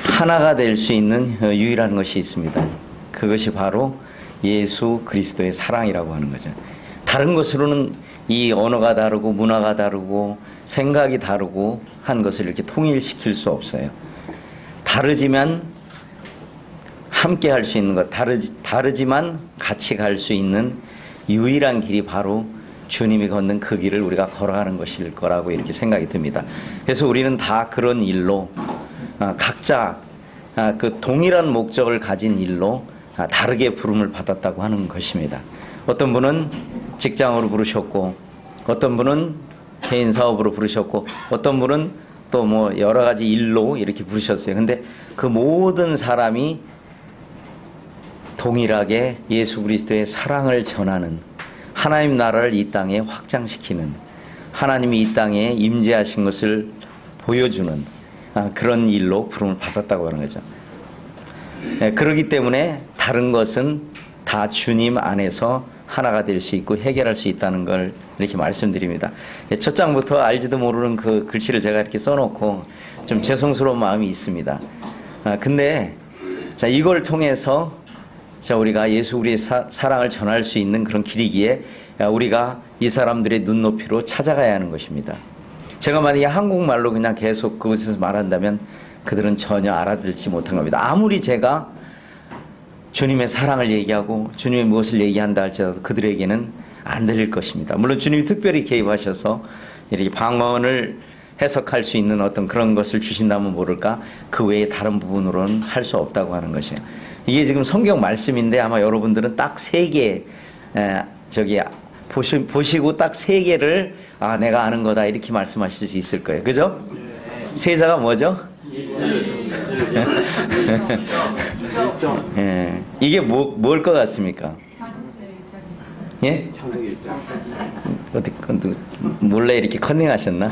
하나가 될 수 있는 유일한 것이 있습니다. 그것이 바로 예수 그리스도의 사랑이라고 하는 거죠. 다른 것으로는 이 언어가 다르고 문화가 다르고 생각이 다르고 한 것을 이렇게 통일시킬 수 없어요. 다르지만 함께 할 수 있는 것, 다르지만 같이 갈 수 있는 유일한 길이 바로 주님이 걷는 그 길을 우리가 걸어가는 것일 거라고 이렇게 생각이 듭니다. 그래서 우리는 다 그런 일로 각자 그 동일한 목적을 가진 일로 다르게 부름을 받았다고 하는 것입니다. 어떤 분은 직장으로 부르셨고, 어떤 분은 개인 사업으로 부르셨고, 어떤 분은 또 뭐 여러 가지 일로 이렇게 부르셨어요. 근데 그 모든 사람이 동일하게 예수 그리스도의 사랑을 전하는, 하나님 나라를 이 땅에 확장시키는, 하나님이 이 땅에 임재하신 것을 보여주는 그런 일로 부름을 받았다고 하는 거죠. 그렇기 때문에 다른 것은 다 주님 안에서 하나가 될 수 있고 해결할 수 있다는 걸 이렇게 말씀드립니다. 첫 장부터 알지도 모르는 그 글씨를 제가 이렇게 써놓고 좀 죄송스러운 마음이 있습니다. 근데 자, 이걸 통해서 자, 우리가 예수 우리의 사랑을 전할 수 있는 그런 길이기에 우리가 이 사람들의 눈높이로 찾아가야 하는 것입니다. 제가 만약에 한국말로 그냥 계속 그곳에서 말한다면 그들은 전혀 알아듣지 못한 겁니다. 아무리 제가 주님의 사랑을 얘기하고 주님의 무엇을 얘기한다 할지라도 그들에게는 안 들릴 것입니다. 물론 주님이 특별히 개입하셔서 이렇게 방언을 해석할 수 있는 어떤 그런 것을 주신다면 모를까, 그 외에 다른 부분으로는 할 수 없다고 하는 것이에요. 이게 지금 성경 말씀인데 아마 여러분들은 딱 3개 저기 보시고 딱 3개를 내가 아는 거다 이렇게 말씀하실 수 있을 거예요. 그죠? 세자가 뭐죠? 예, 이게 뭘 것 같습니까? 예? 어디 몰래 이렇게 컨닝하셨나?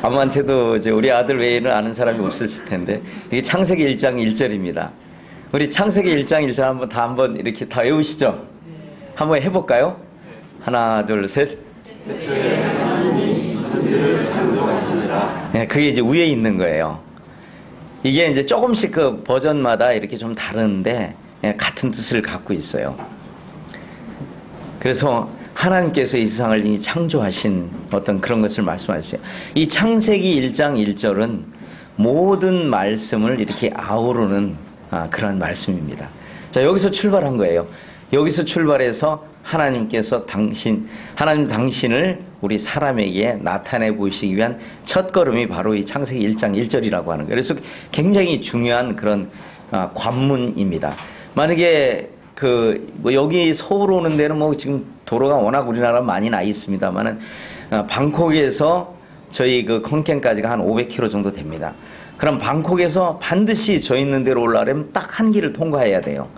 아무한테도 우리 아들 외에는 아는 사람이 없으실 텐데 이게 창세기 1장 1절입니다. 우리 창세기 1장 1절 한번 이렇게 다 외우시죠? 한번 해볼까요? 하나 둘 셋. 네, 그게 이제 위에 있는 거예요. 이게 이제 조금씩 그 버전마다 이렇게 좀 다른데 같은 뜻을 갖고 있어요. 그래서 하나님께서 이 세상을 창조하신 어떤 그런 것을 말씀하셨어요. 이 창세기 1장 1절은 모든 말씀을 이렇게 아우르는 그런 말씀입니다. 자, 여기서 출발한 거예요. 여기서 출발해서 하나님께서 하나님 당신을 우리 사람에게 나타내 보이시기 위한 첫 걸음이 바로 이 창세기 1장 1절이라고 하는 거예요. 그래서 굉장히 중요한 그런 관문입니다. 만약에 뭐 여기 서울 오는 데는 뭐 지금 도로가 워낙 우리나라 많이 나 있습니다만은 방콕에서 저희 그 콩켄까지가 한 500km 정도 됩니다. 그럼 방콕에서 반드시 저 있는 데로 올라가려면 딱 한 길을 통과해야 돼요.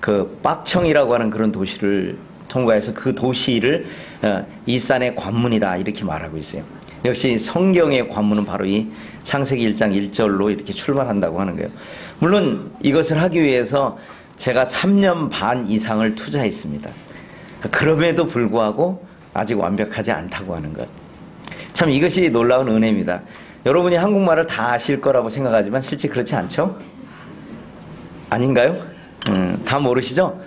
그 빡청이라고 하는 그런 도시를 통과해서 그 도시를 이 산의 관문이다 이렇게 말하고 있어요. 역시 성경의 관문은 바로 이 창세기 1장 1절로 이렇게 출발한다고 하는 거예요. 물론 이것을 하기 위해서 제가 3년 반 이상을 투자했습니다. 그럼에도 불구하고 아직 완벽하지 않다고 하는 것. 참 이것이 놀라운 은혜입니다. 여러분이 한국말을 다 아실 거라고 생각하지만 실제 그렇지 않죠? 아닌가요? 다 모르시죠?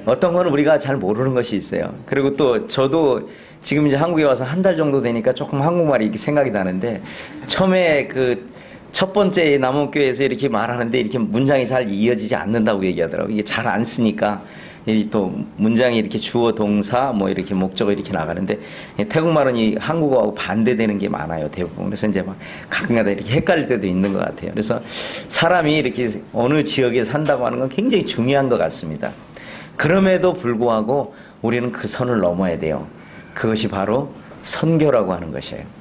어떤 거는 우리가 잘 모르는 것이 있어요. 그리고 또 저도 지금 이제 한국에 와서 한 달 정도 되니까 조금 한국말이 이렇게 생각이 나는데 처음에 그 첫 번째 남원교회에서 이렇게 말하는데 이렇게 문장이 잘 이어지지 않는다고 얘기하더라고요. 이게 잘 안 쓰니까 또 문장이 이렇게 주어 동사 뭐 이렇게 목적어 이렇게 나가는데 태국말은 이 한국어하고 반대되는 게 많아요, 대부분. 그래서 이제 막 가끔가다 이렇게 헷갈릴 때도 있는 것 같아요. 그래서 사람이 이렇게 어느 지역에 산다고 하는 건 굉장히 중요한 것 같습니다. 그럼에도 불구하고 우리는 그 선을 넘어야 돼요. 그것이 바로 선교라고 하는 것이에요.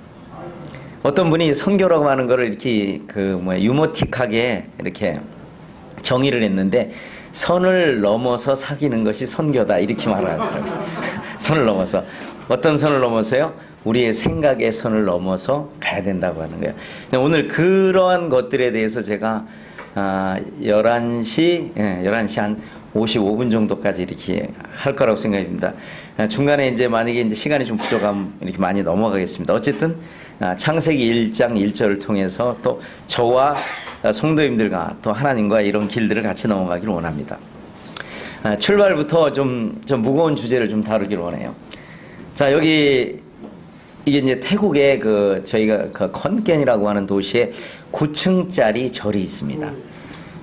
어떤 분이 선교라고 하는 거를 이렇게 유머틱하게 이렇게 정의를 했는데 선을 넘어서 사귀는 것이 선교다 이렇게 말하더라고요. 선을 넘어서. 어떤 선을 넘어서요? 우리의 생각의 선을 넘어서 가야 된다고 하는 거예요. 오늘 그러한 것들에 대해서 제가 11시 한 55분 정도까지 이렇게 할 거라고 생각합니다. 중간에 이제 만약에 이제 시간이 좀 부족하면 이렇게 많이 넘어가겠습니다. 어쨌든 창세기 1장 1절을 통해서 또 저와 성도님들과 또 하나님과 이런 길들을 같이 넘어가기를 원합니다. 출발부터 좀 무거운 주제를 좀 다루기를 원해요. 자, 여기 이게 이제 태국에 저희가 그 컨켄이라고 하는 도시에 9층짜리 절이 있습니다.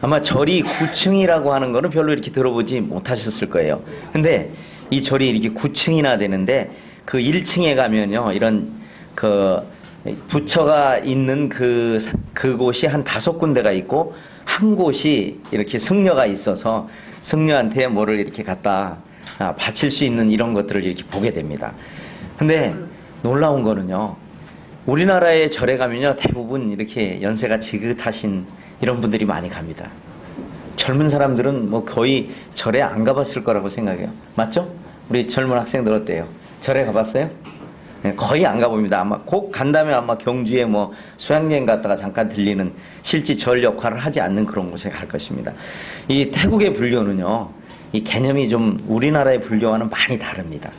아마 절이 9층이라고 하는 거는 별로 이렇게 들어보지 못하셨을 거예요. 근데 이 절이 이렇게 9층이나 되는데 그 1층에 가면요, 이런 부처가 있는 그곳이 한 5군데가 있고, 한 곳이 이렇게 승려가 있어서 승려한테 뭐를 이렇게 갖다 바칠 수 있는 이런 것들을 이렇게 보게 됩니다. 근데 놀라운 거는요, 우리나라의 절에 가면요, 대부분 이렇게 연세가 지긋하신 이런 분들이 많이 갑니다. 젊은 사람들은 뭐 거의 절에 안 가봤을 거라고 생각해요. 맞죠? 우리 젊은 학생들 어때요? 절에 가봤어요? 네, 거의 안 가봅니다. 아마 꼭 간다면 아마 경주에 뭐 수학여행 갔다가 잠깐 들리는, 실제 절 역할을 하지 않는 그런 곳에 갈 것입니다. 이 태국의 불교는요, 이 개념이 좀 우리나라의 불교와는 많이 다릅니다.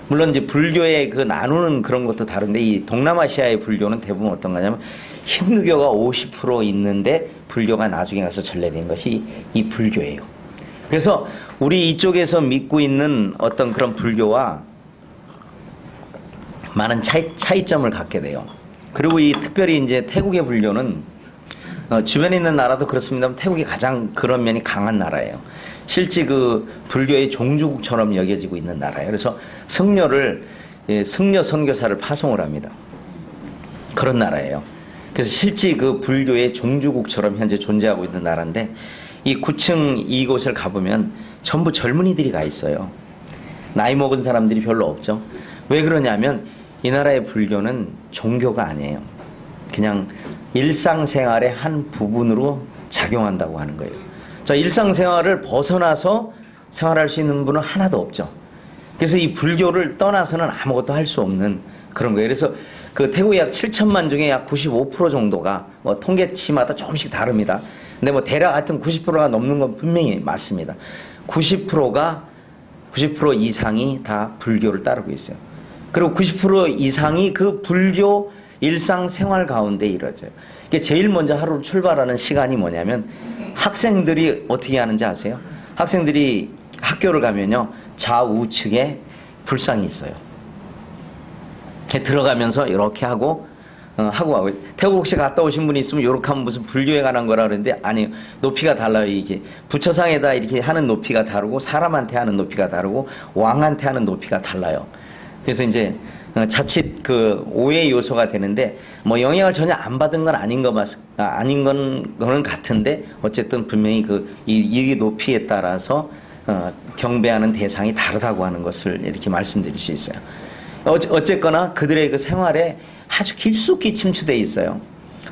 물론 이제 불교의 나누는 그런 것도 다른데, 이 동남아시아의 불교는 대부분 어떤 거냐면 힌두교가 50% 있는데 불교가 나중에 가서 전래된 것이 이 불교예요. 그래서 우리 이쪽에서 믿고 있는 어떤 그런 불교와 많은 차이점을 갖게 돼요. 그리고 이 특별히 이제 태국의 불교는 주변에 있는 나라도 그렇습니다만 태국이 가장 그런 면이 강한 나라예요. 실제 불교의 종주국처럼 여겨지고 있는 나라예요. 그래서 승려 선교사를 파송을 합니다. 그런 나라예요. 그래서 실제 불교의 종주국처럼 현재 존재하고 있는 나라인데, 이 9층 이곳을 가보면 전부 젊은이들이 가 있어요. 나이 먹은 사람들이 별로 없죠. 왜 그러냐면 이 나라의 불교는 종교가 아니에요. 그냥 일상생활의 한 부분으로 작용한다고 하는 거예요. 자, 일상생활을 벗어나서 생활할 수 있는 분은 하나도 없죠. 그래서 이 불교를 떠나서는 아무것도 할 수 없는 그런 거예요. 그래서 태국의 약 7천만 중에 약 95% 정도가 뭐 통계치마다 조금씩 다릅니다. 근데 뭐 대략 하여튼 90%가 넘는 건 분명히 맞습니다. 90% 이상이 다 불교를 따르고 있어요. 그리고 90% 이상이 그 불교 일상생활 가운데 이루어져요. 이게 제일 먼저 하루 출발하는 시간이 뭐냐면, 학생들이 어떻게 하는지 아세요? 학생들이 학교를 가면요, 좌우측에 불상이 있어요. 들어가면서 이렇게 하고 태국 혹시 갔다 오신 분이 있으면 이렇게 하면 무슨 불교에 관한 거라 그러는데, 아니요, 높이가 달라요. 이게 부처상에다 이렇게 하는 높이가 다르고, 사람한테 하는 높이가 다르고, 왕한테 하는 높이가 달라요. 그래서 이제 자칫 오해 요소가 되는데, 뭐 영향을 전혀 안 받은 건 아닌 거는 같은데, 어쨌든 분명히 이 높이에 따라서 경배하는 대상이 다르다고 하는 것을 이렇게 말씀드릴 수 있어요. 어쨌거나 그들의 생활에 아주 깊숙이 침투되어 있어요.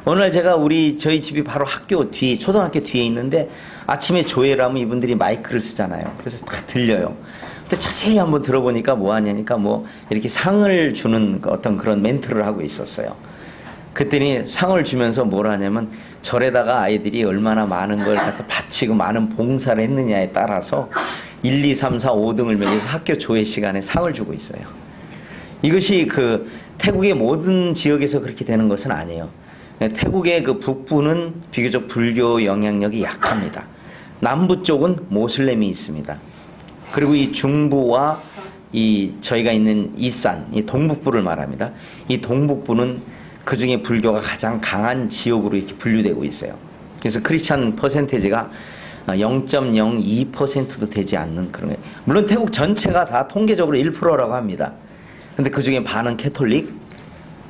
오늘 제가 저희 집이 바로 학교 뒤에, 초등학교 뒤에 있는데, 아침에 조회를 하면 이분들이 마이크를 쓰잖아요. 그래서 다 들려요. 근데 자세히 한번 들어보니까 뭐 하냐니까, 뭐 이렇게 상을 주는 어떤 그런 멘트를 하고 있었어요. 그랬더니 상을 주면서 뭘 하냐면, 절에다가 아이들이 얼마나 많은 걸 갖다 바치고 많은 봉사를 했느냐에 따라서 1, 2, 3, 4, 5등을 매겨서 학교 조회 시간에 상을 주고 있어요. 이것이 태국의 모든 지역에서 그렇게 되는 것은 아니에요. 태국의 북부는 비교적 불교 영향력이 약합니다. 남부 쪽은 모슬렘이 있습니다. 그리고 이 중부와 저희가 있는 이산, 이 동북부를 말합니다. 이 동북부는 그 중에 불교가 가장 강한 지역으로 이렇게 분류되고 있어요. 그래서 크리스찬 퍼센테이지가 0.02%도 되지 않는 그런 거예요. 물론 태국 전체가 다 통계적으로 1%라고 합니다. 근데 그 중에 반은 캐톨릭,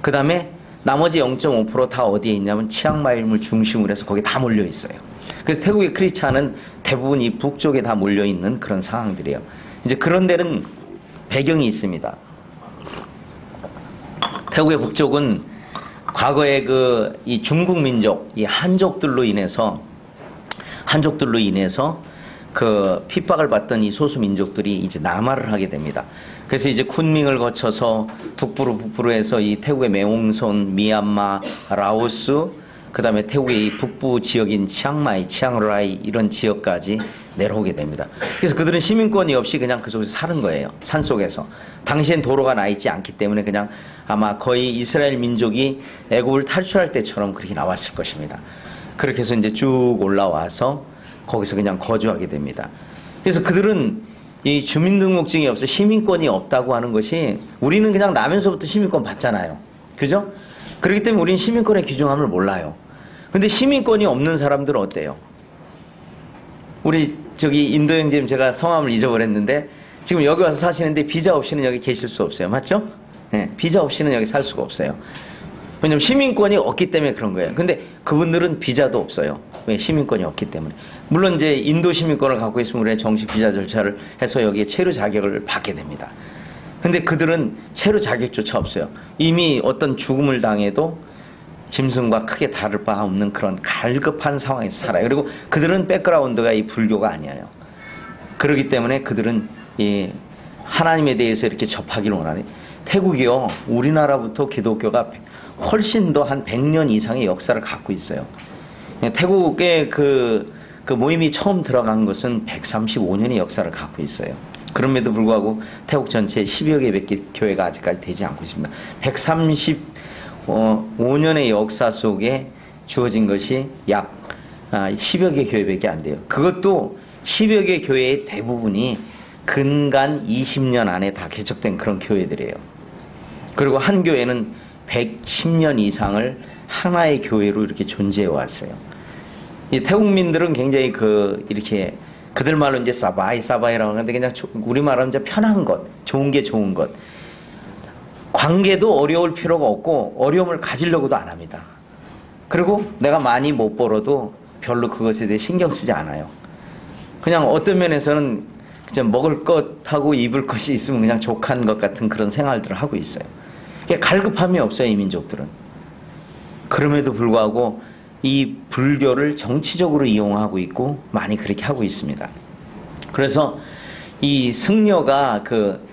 그 다음에 나머지 0.5% 다 어디에 있냐면 치앙마이를 중심으로 해서 거기 다 몰려 있어요. 그래서 태국의 크리스찬은 대부분 이 북쪽에 다 몰려 있는 그런 상황들이에요. 이제 그런 데는 배경이 있습니다. 태국의 북쪽은 과거에 이 중국 민족, 이 한족들로 인해서 핍박을 받던 이 소수 민족들이 이제 남하를 하게 됩니다. 그래서 이제 쿤밍을 거쳐서 북부로 해서 이 태국의 매홍선, 미얀마, 라오스, 그 다음에 태국의 이 북부 지역인 치앙마이, 치앙라이 이런 지역까지 내려오게 됩니다. 그래서 그들은 시민권이 없이 그냥 그쪽에서 사는 거예요. 산속에서. 당시엔 도로가 나 있지 않기 때문에 그냥 아마 거의 이스라엘 민족이 애굽을 탈출할 때처럼 그렇게 나왔을 것입니다. 그렇게 해서 이제 쭉 올라와서 거기서 그냥 거주하게 됩니다. 그래서 그들은 이 주민등록증이 없어 시민권이 없다고 하는 것이, 우리는 그냥 나면서부터 시민권 받잖아요. 그죠? 그렇기 때문에 우리는 시민권의 귀중함을 몰라요. 근데 시민권이 없는 사람들은 어때요? 우리 저기 인도 형제님, 제가 성함을 잊어버렸는데 지금 여기 와서 사시는데 비자 없이는 여기 계실 수 없어요. 맞죠? 네, 비자 없이는 여기 살 수가 없어요. 왜냐면 시민권이 없기 때문에 그런 거예요. 근데 그분들은 비자도 없어요. 왜? 시민권이 없기 때문에. 물론 이제 인도 시민권을 갖고 있으면 우리가 정식 비자 절차를 해서 여기에 체류 자격을 받게 됩니다. 근데 그들은 체류 자격조차 없어요. 이미 어떤 죽음을 당해도 짐승과 크게 다를 바 없는 그런 갈급한 상황에서 살아요. 그리고 그들은 백그라운드가 이 불교가 아니에요. 그렇기 때문에 그들은 이 하나님에 대해서 이렇게 접하기를 원하는, 태국이요, 우리나라부터 기독교가 훨씬 더 한 100년 이상의 역사를 갖고 있어요. 태국의 그 모임이 처음 들어간 것은 135년의 역사를 갖고 있어요. 그럼에도 불구하고 태국 전체에 10여 개밖에 교회가 아직까지 되지 않고 있습니다. 135년의 역사 속에 주어진 것이 약 10여 개 교회밖에 안 돼요. 그것도 10여 개 교회의 대부분이 근간 20년 안에 다 개척된 그런 교회들이에요. 그리고 한 교회는 110년 이상을 하나의 교회로 이렇게 존재해 왔어요. 이 태국민들은 굉장히 이렇게 그들 말로 이제 사바이라고 하는데, 그냥 우리 말하면 이제 편한 것, 좋은 게 좋은 것. 관계도 어려울 필요가 없고 어려움을 가지려고도 안 합니다. 그리고 내가 많이 못 벌어도 별로 그것에 대해 신경 쓰지 않아요. 그냥 어떤 면에서는 그냥 먹을 것하고 입을 것이 있으면 그냥 족한 것 같은 그런 생활들을 하고 있어요. 갈급함이 없어요, 이 민족들은. 그럼에도 불구하고 이 불교를 정치적으로 이용하고 있고 많이 그렇게 하고 있습니다. 그래서 이 승려가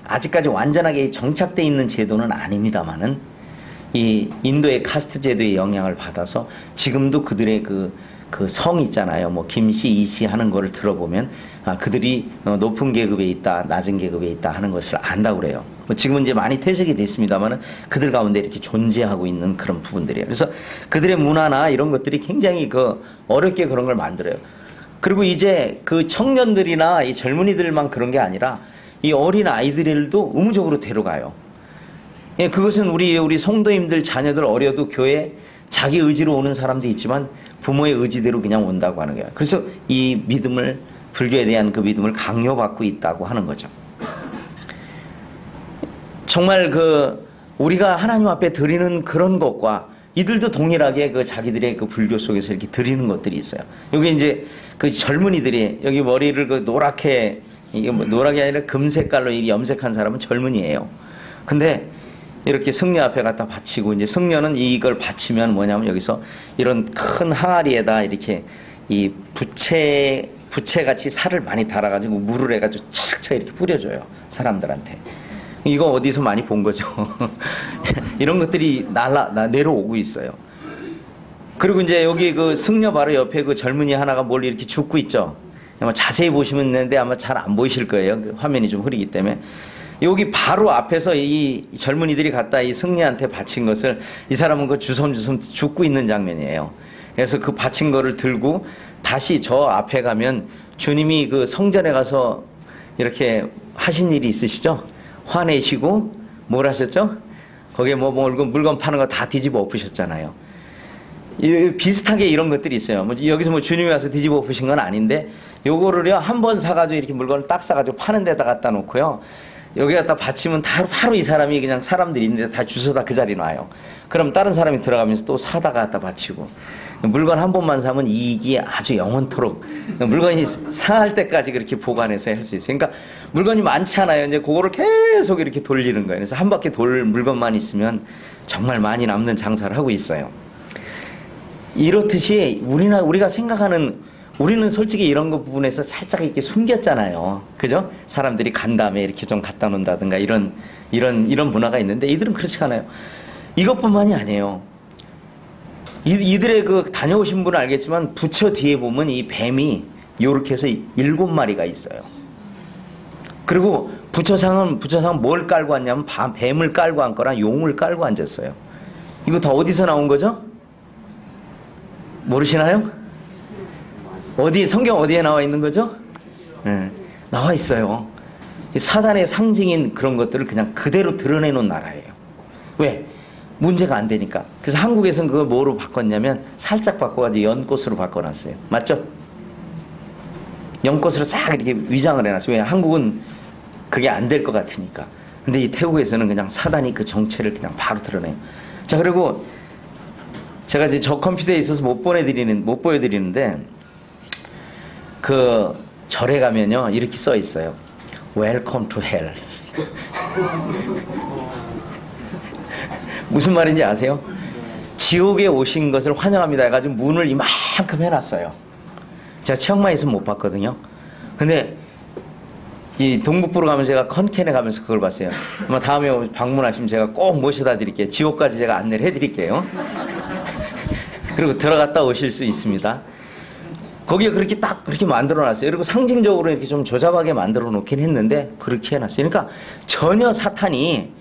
아직까지 완전하게 정착되어 있는 제도는 아닙니다만은 이 인도의 카스트 제도의 영향을 받아서 지금도 그들의 그 성 있잖아요. 뭐 김씨, 이씨 하는 거를 들어보면 그들이 높은 계급에 있다, 낮은 계급에 있다 하는 것을 안다고 그래요. 지금은 이제 많이 퇴색이 됐습니다만은 그들 가운데 이렇게 존재하고 있는 그런 부분들이에요. 그래서 그들의 문화나 이런 것들이 굉장히 어렵게 그런 걸 만들어요. 그리고 이제 그 청년들이나 이 젊은이들만 그런 게 아니라 이 어린 아이들도 의무적으로 데려가요. 예, 그것은 우리 성도님들 자녀들 어려도 교회 자기 의지로 오는 사람도 있지만 부모의 의지대로 그냥 온다고 하는 거예요. 그래서 이 믿음을, 불교에 대한 그 믿음을 강요받고 있다고 하는 거죠. 정말 우리가 하나님 앞에 드리는 그런 것과 이들도 동일하게 자기들의 불교 속에서 이렇게 드리는 것들이 있어요. 여기 이제 젊은이들이 여기 머리를 노랗게, 이게 뭐 노랗게 아니라 금색깔로 이 염색한 사람은 젊은이에요. 근데 이렇게 승려 앞에 갖다 바치고, 이제 승려는 이걸 바치면 뭐냐면 여기서 이런 큰 항아리에다 이렇게 이 부채같이 살을 많이 달아가지고 물을 해가지고 착착 이렇게 뿌려줘요, 사람들한테. 이거 어디서 많이 본 거죠. 이런 것들이 내려오고 있어요. 그리고 이제 여기 승려 바로 옆에 젊은이 하나가 뭘 이렇게 줍고 있죠. 아마 자세히 보시면 있는데 아마 잘 안 보이실 거예요. 화면이 좀 흐리기 때문에. 여기 바로 앞에서 이 젊은이들이 갖다 이 승려한테 바친 것을 이 사람은 주섬주섬 줍고 있는 장면이에요. 그래서 바친 거를 들고 다시 저 앞에 가면 주님이 성전에 가서 이렇게 하신 일이 있으시죠? 화내시고 뭘 하셨죠? 거기에 물건 파는 거 다 뒤집어 엎으셨잖아요. 비슷하게 이런 것들이 있어요. 여기서 주님이 와서 뒤집어 엎으신 건 아닌데, 요거를요 한 번 사가지고 이렇게 물건을 딱 사가지고 파는 데다 갖다 놓고요, 여기 갖다 바치면 바로 이 사람이 그냥 사람들이 있는데 다 주워다 그 자리에 놔요. 그럼 다른 사람이 들어가면서 또 사다가 갖다 바치고, 물건 한 번만 사면 이익이 아주 영원토록, 물건이 상할 때까지 그렇게 보관해서 할 수 있어요. 그러니까 물건이 많지 않아요. 이제 그거를 계속 이렇게 돌리는 거예요. 그래서 한 바퀴 돌 물건만 있으면 정말 많이 남는 장사를 하고 있어요. 이렇듯이 우리가 생각하는, 우리는 솔직히 이런 것 부분에서 살짝 이렇게 숨겼잖아요. 그죠? 사람들이 간 다음에 이렇게 좀 갖다 놓는다든가 이런 문화가 있는데, 이들은 그렇지 않아요. 이것뿐만이 아니에요. 이들의 그 다녀오신 분은 알겠지만 부처 뒤에 보면 이 뱀이 요렇게 해서 7마리가 있어요. 그리고 부처상은 뭘 깔고 앉냐면 뱀을 깔고 앉거나 용을 깔고 앉았어요. 이거 다 어디서 나온 거죠? 모르시나요? 성경 어디에 나와 있는 거죠? 네, 나와 있어요. 사단의 상징인 그런 것들을 그냥 그대로 드러내놓은 나라예요. 왜? 문제가 안 되니까. 그래서 한국에서는 그걸 뭐로 바꿨냐면 살짝 바꿔가지고 연꽃으로 바꿔놨어요. 맞죠? 연꽃으로 싹 이렇게 위장을 해놨어요. 왜? 한국은 그게 안 될 것 같으니까. 근데 이 태국에서는 그냥 사단이 그 정체를 그냥 바로 드러내요. 자, 그리고 제가 이제 저 컴퓨터에 있어서 못 보여드리는데, 그 절에 가면요, 이렇게 써 있어요. Welcome to hell. 무슨 말인지 아세요? 지옥에 오신 것을 환영합니다 해가지고 문을 이만큼 해놨어요. 제가 치앙마이에서 못 봤거든요. 근데 이 동북부로 가면 제가 컨켄에 가면서 그걸 봤어요. 아마 다음에 방문하시면 제가 꼭 모셔다 드릴게요. 지옥까지 제가 안내를 해드릴게요. 그리고 들어갔다 오실 수 있습니다. 거기에 그렇게 딱 그렇게 만들어 놨어요. 그리고 상징적으로 이렇게 좀 조잡하게 만들어 놓긴 했는데 그렇게 해놨어요. 그러니까 전혀 사탄이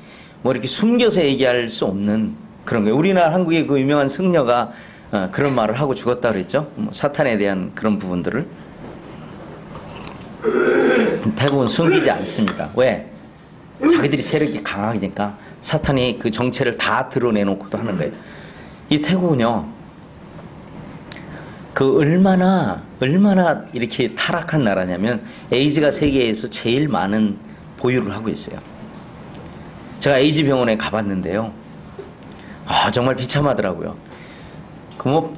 뭐 이렇게 숨겨서 얘기할 수 없는 그런 거예요. 우리나라 한국의 그 유명한 승려가 그런 말을 하고 죽었다 그랬죠. 뭐 사탄에 대한 그런 부분들을. 태국은 숨기지 않습니다. 왜? 자기들이 세력이 강하니까 사탄이 그 정체를 다 드러내놓고도 하는 거예요. 이 태국은요, 그 얼마나 이렇게 타락한 나라냐면 에이즈가 세계에서 제일 많은 보유를 하고 있어요. 제가 에이즈 병원에 가봤는데요. 정말 비참하더라고요.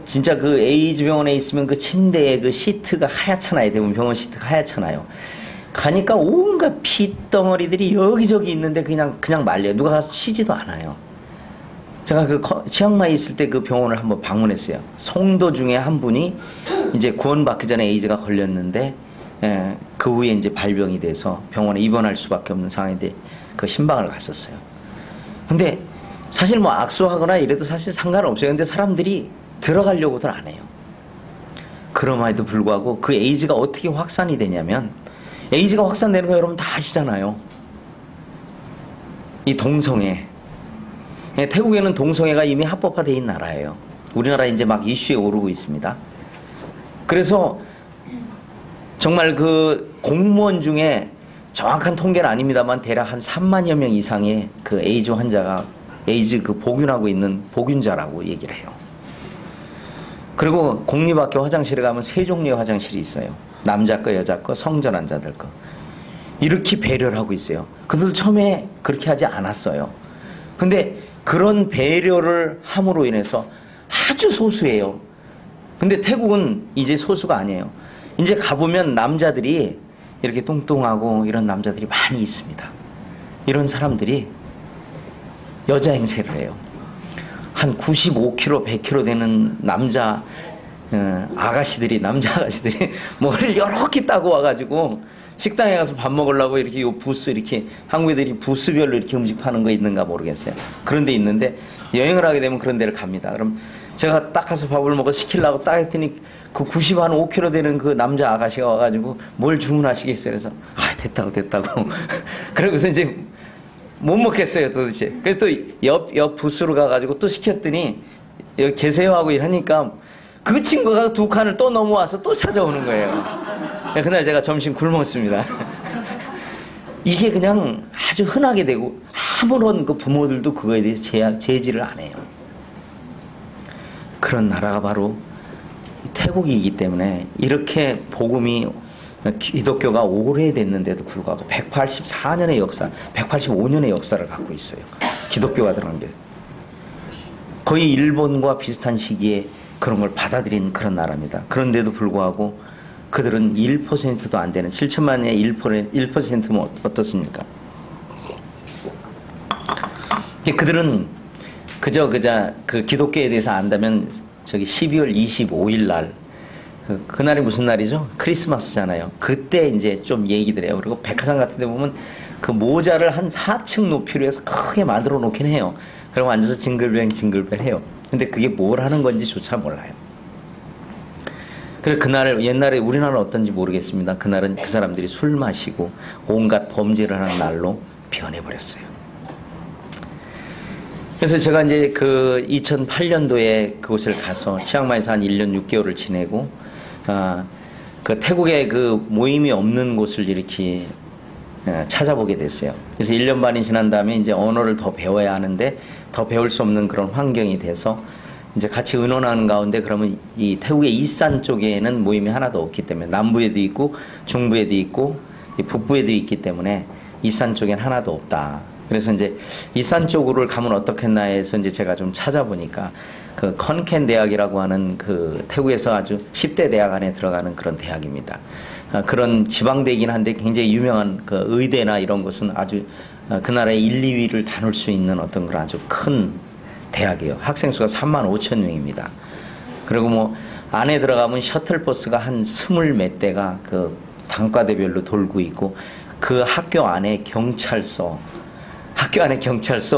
진짜 그 에이즈 병원에 있으면 그 침대에 그 시트가 하얗잖아요. 대부분 병원 시트가 하얗잖아요. 가니까 온갖 핏덩어리들이 여기저기 있는데 그냥 말려요. 누가 가서 치지도 않아요. 제가 그 치앙마이 있을 때 그 병원을 한번 방문했어요. 성도 중에 한 분이 이제 구원받기 전에 에이즈가 걸렸는데, 그 후에 이제 발병이 돼서 병원에 입원할 수밖에 없는 상황인데 그 신방을 갔었어요. 근데 사실 뭐 악수하거나 이래도 사실 상관없어요. 근데 사람들이 들어가려고들 안 해요. 그럼에도 불구하고 그 에이즈가 어떻게 확산이 되냐면, 에이즈가 확산되는 거 여러분 다 아시잖아요. 이 동성애. 태국에는 동성애가 이미 합법화되어 있는 나라예요. 우리나라 이제 막 이슈에 오르고 있습니다. 그래서 정말 그 공무원 중에 정확한 통계는 아닙니다만 대략 한 3만여 명 이상의 그 에이즈 환자가 에이즈 그 복균하고 있는 복균자라고 얘기를 해요. 그리고 공립학교 화장실에 가면 세 종류의 화장실이 있어요. 남자 거, 여자 거, 성전환 자들 거. 이렇게 배려를 하고 있어요. 그들 처음에 그렇게 하지 않았어요. 근데 그런 배려를 함으로 인해서 아주 소수예요. 근데 태국은 이제 소수가 아니에요. 이제 가보면 남자들이 이렇게 뚱뚱하고 이런 남자들이 많이 있습니다. 이런 사람들이 여자 행세를 해요. 한 95kg, 100kg 되는 남자 아가씨들이 뭐를 이렇게 따고 와가지고 식당에 가서 밥 먹으려고 이렇게 요 부스 이렇게 한국애들이 부스별로 이렇게 음식 파는 거 있는가 모르겠어요. 그런 데 있는데 여행을 하게 되면 그런 데를 갑니다. 그럼 제가 딱 가서 밥을 먹어 시키려고 딱 했더니 그 95kg 되는 그 남자 아가씨가 와가지고 뭘 주문하시겠어요? 그래서 됐다고 그러고서 이제 못 먹겠어요 도대체. 그래서 또 옆 부스로 가가지고 또 시켰더니 여기 계세요 하고 이러니까 그 친구가 2칸을 또 넘어와서 또 찾아오는 거예요. 그날 제가 점심 굶었습니다. 이게 그냥 아주 흔하게 되고 아무런 그 부모들도 그거에 대해서 제지를 안 해요. 그런 나라가 바로 태국이기 때문에 이렇게 복음이 기독교가 오래됐는데도 불구하고 184년의 역사, 185년의 역사를 갖고 있어요. 기독교가 들어간 게. 거의 일본과 비슷한 시기에 그런 걸 받아들인 그런 나라입니다. 그런데도 불구하고 그들은 1%도 안 되는 7천만의 1%면 어떻습니까? 그들은 그저 그 기독교에 대해서 안다면 저기 12월 25일 날 그날이 무슨 날이죠? 크리스마스잖아요. 그때 이제 좀 얘기들 해요. 그리고 백화점 같은 데 보면 그 모자를 한 4층 높이로 해서 크게 만들어 놓긴 해요. 그리고 앉아서 징글벨 해요. 근데 그게 뭘 하는 건지조차 몰라요. 그래서 그날 옛날에 우리나라는 어떤지 모르겠습니다. 그날은 그 사람들이 술 마시고 온갖 범죄를 하는 날로 변해버렸어요. 그래서 제가 이제 그 2008년도에 그곳을 가서 치앙마이에서 한 1년 6개월을 지내고 그 태국에 그 모임이 없는 곳을 이렇게 찾아보게 됐어요. 그래서 1년 반이 지난 다음에 이제 언어를 더 배워야 하는데 더 배울 수 없는 그런 환경이 돼서 이제 같이 의논하는 가운데 그러면 이 태국의 이산 쪽에는 모임이 하나도 없기 때문에 남부에도 있고 중부에도 있고 북부에도 있기 때문에 이산 쪽엔 하나도 없다. 그래서 이제 이산 쪽으로 가면 어떻겠나 해서 이제 제가 좀 찾아보니까 그 컨켄 대학이라고 하는 그 태국에서 아주 10대 대학 안에 들어가는 그런 대학입니다. 그런 지방대이긴 한데 굉장히 유명한 그 의대나 이런 것은 아주 그 나라의 1, 2위를 다룰 수 있는 어떤 그런 아주 큰 대학이에요. 학생 수가 35,000명입니다. 그리고 뭐 안에 들어가면 셔틀버스가 한 20 몇 대가 그 단과대별로 돌고 있고 그 학교 안에 경찰서,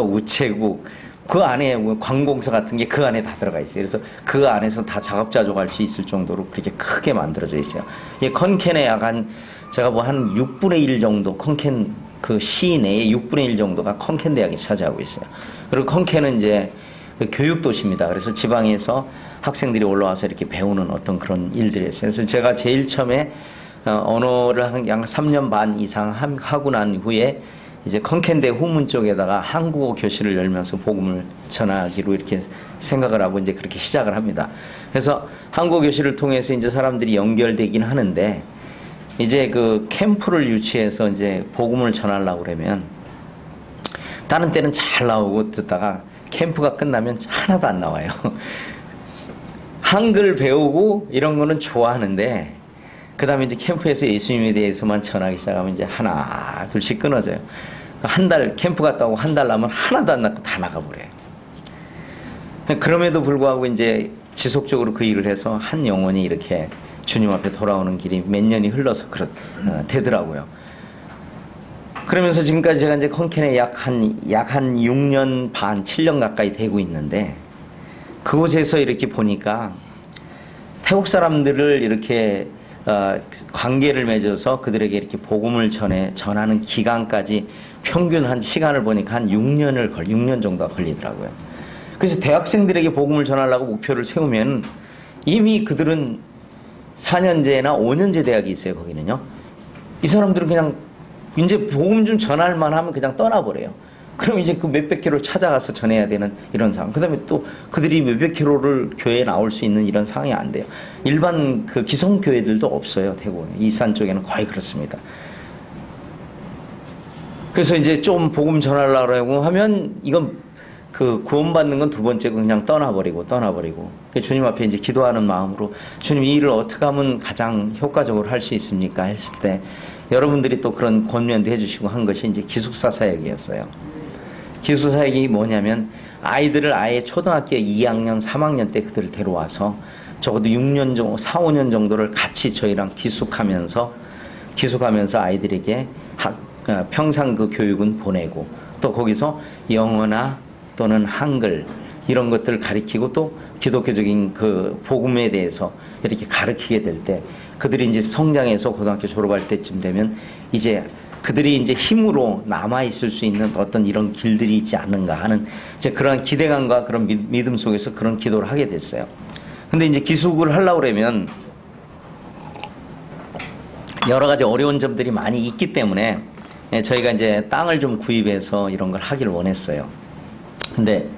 우체국, 그 안에 관공서 같은 게 그 안에 다 들어가 있어요. 그래서 그 안에서 다 작업자족할 수 있을 정도로 그렇게 크게 만들어져 있어요. 이 컨켄의 약간 제가 뭐 한 6분의 1 정도 컨켄 그 시 내에 6분의 1 정도가 컨켄 대학이 차지하고 있어요. 그리고 컨켄은 이제 그 교육 도시입니다. 그래서 지방에서 학생들이 올라와서 이렇게 배우는 어떤 그런 일들이 있어요. 그래서 제가 제일 처음에 언어를 한 3년 반 이상 하고 난 후에 이제 컨켄대 후문 쪽에다가 한국어 교실을 열면서 복음을 전하기로 이렇게 생각을 하고 이제 그렇게 시작을 합니다. 그래서 한국어 교실을 통해서 이제 사람들이 연결되긴 하는데 이제 그 캠프를 유치해서 이제 복음을 전하려고 그러면 다른 때는 잘 나오고 듣다가 캠프가 끝나면 하나도 안 나와요. 한글 배우고 이런 거는 좋아하는데 그 다음에 이제 캠프에서 예수님에 대해서만 전하기 시작하면 이제 하나 둘씩 끊어져요. 한 달 캠프 갔다 오고 한 달 남으면 하나도 안 낳고 다 나가버려요. 그럼에도 불구하고 이제 지속적으로 그 일을 해서 한 영혼이 이렇게 주님 앞에 돌아오는 길이 몇 년이 흘러서 되더라고요. 그러면서 지금까지 제가 이제 컨켄에 약 한 6년 반, 7년 가까이 되고 있는데 그곳에서 이렇게 보니까 태국 사람들을 이렇게 관계를 맺어서 그들에게 이렇게 복음을 전하는 기간까지 평균 한 시간을 보니까 한 6년 정도가 걸리더라고요. 그래서 대학생들에게 복음을 전하려고 목표를 세우면 이미 그들은 4년제나 5년제 대학이 있어요, 거기는요. 이 사람들은 그냥 이제 복음 좀 전할 만하면 그냥 떠나버려요. 그럼 이제 그 몇백 킬로를 찾아가서 전해야 되는 이런 상황. 그 다음에 또 그들이 몇백 킬로를 교회에 나올 수 있는 이런 상황이 안 돼요. 일반 그 기성교회들도 없어요, 태국은. 이산 쪽에는 거의 그렇습니다. 그래서 이제 좀 복음 전하려고 하면 이건 그 구원받는 건 두 번째고 그냥 떠나버리고. 주님 앞에 이제 기도하는 마음으로 주님 이 일을 어떻게 하면 가장 효과적으로 할 수 있습니까? 했을 때 여러분들이 또 그런 권면도 해주시고 한 것이 이제 기숙사 사역이었어요. 기숙사 사역이 뭐냐면 아이들을 아예 초등학교 2학년, 3학년 때 그들을 데려와서 적어도 6년 정도, 4, 5년 정도를 같이 저희랑 기숙하면서 아이들에게 평상 그 교육은 보내고 또 거기서 영어나 또는 한글 이런 것들을 가르치고 또 기독교적인 그 복음에 대해서 이렇게 가르치게 될 때 그들이 이제 성장해서 고등학교 졸업할 때쯤 되면 이제 그들이 이제 힘으로 남아있을 수 있는 어떤 이런 길들이 있지 않는가 하는 이제 그런 기대감과 그런 믿음 속에서 그런 기도를 하게 됐어요. 근데 이제 기숙을 하려고 그러면 여러 가지 어려운 점들이 많이 있기 때문에 저희가 이제 땅을 좀 구입해서 이런 걸 하기를 원했어요. 근데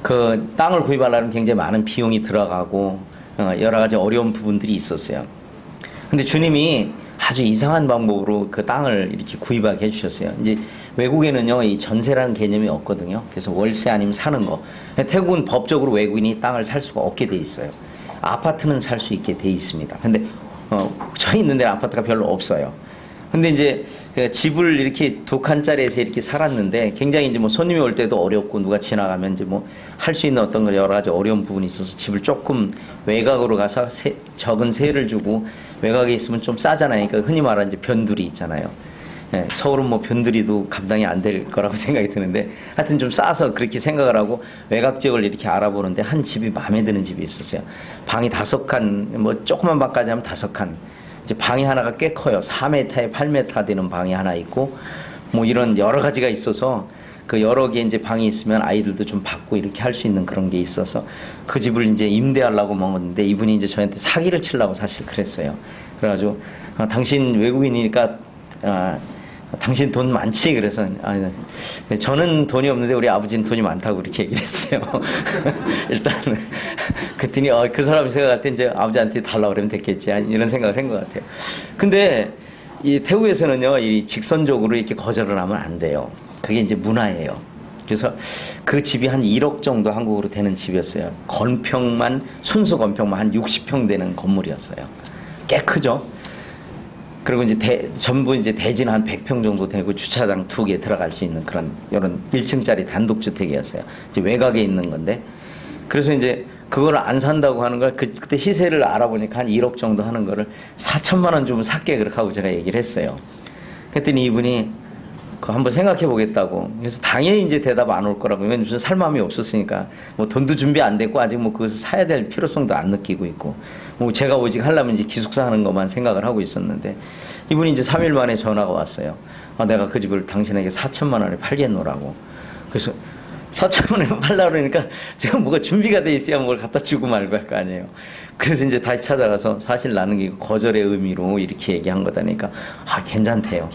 그 땅을 구입하려면 굉장히 많은 비용이 들어가고 여러 가지 어려운 부분들이 있었어요. 근데 주님이 아주 이상한 방법으로 그 땅을 이렇게 구입하게 해주셨어요. 이제 외국에는요, 이 전세라는 개념이 없거든요. 그래서 월세 아니면 사는 거. 태국은 법적으로 외국인이 땅을 살 수가 없게 돼 있어요. 아파트는 살 수 있게 돼 있습니다. 근데 저희 있는 데는 아파트가 별로 없어요. 근데 이제 집을 이렇게 2칸짜리에서 이렇게 살았는데 굉장히 이제 뭐 손님이 올 때도 어렵고 누가 지나가면 이제 뭐 할 수 있는 어떤 여러 가지 어려운 부분이 있어서 집을 조금 외곽으로 가서 적은 세를 주고 외곽에 있으면 좀 싸잖아요. 그러니까 흔히 말하는 이제 변두리 있잖아요. 예, 서울은 뭐 변두리도 감당이 안 될 거라고 생각이 드는데 하여튼 좀 싸서 그렇게 생각을 하고 외곽 지역을 이렇게 알아보는데 한 집이 마음에 드는 집이 있었어요. 방이 5칸, 뭐 조그만 방까지 하면 5칸. 이제 방이 하나가 꽤 커요. 4m에 8m 되는 방이 하나 있고 뭐 이런 여러 가지가 있어서 그 여러 개 이제 방이 있으면 아이들도 좀 받고 이렇게 할 수 있는 그런 게 있어서 그 집을 이제 임대하려고 먹었는데 이분이 이제 저한테 사기를 치려고 사실 그랬어요. 그래가지고 당신 외국인이니까 당신 돈 많지? 그래서 저는 돈이 없는데 우리 아버지는 돈이 많다고 그렇게 얘기를 했어요. 일단은 그랬더니 그 사람이 생각할 때 이제 아버지한테 달라고 그러면 됐겠지 이런 생각을 한 것 같아요. 근데 이 태국에서는요 이 직선적으로 이렇게 거절을 하면 안 돼요. 그게 이제 문화예요. 그래서 그 집이 한 1억 정도 한국으로 되는 집이었어요. 건평만 순수 건평만 한 60평 되는 건물이었어요. 꽤 크죠. 그리고 이제 전부 이제 대진 한 100평 정도 되고 주차장 2개 들어갈 수 있는 그런 이런 1층짜리 단독주택이었어요. 이제 외곽에 있는 건데 그래서 이제 그걸 안 산다고 하는 걸 그때 시세를 알아보니까 한 1억 정도 하는 거를 4천만 원 주면 살게 그렇게 하고 제가 얘기를 했어요. 그랬더니 이분이 그 한번 생각해 보겠다고. 그래서 당연히 이제 대답 안 올 거라고. 왜냐면 무슨 살 마음이 없었으니까. 뭐 돈도 준비 안 됐고 아직 뭐 그것을 사야 될 필요성도 안 느끼고 있고. 뭐 제가 오직 하려면 이제 기숙사 하는 것만 생각을 하고 있었는데 이분이 이제 3일 만에 전화가 왔어요. 내가 그 집을 당신에게 4천만 원에 팔겠노라고. 그래서 4천만 원에 팔려고 그러니까 제가 뭐가 준비가 돼 있어야 뭘 갖다 주고 말고 할 거 아니에요. 그래서 이제 다시 찾아가서 사실 나는 이거 거절의 의미로 이렇게 얘기한 거다니까 괜찮대요.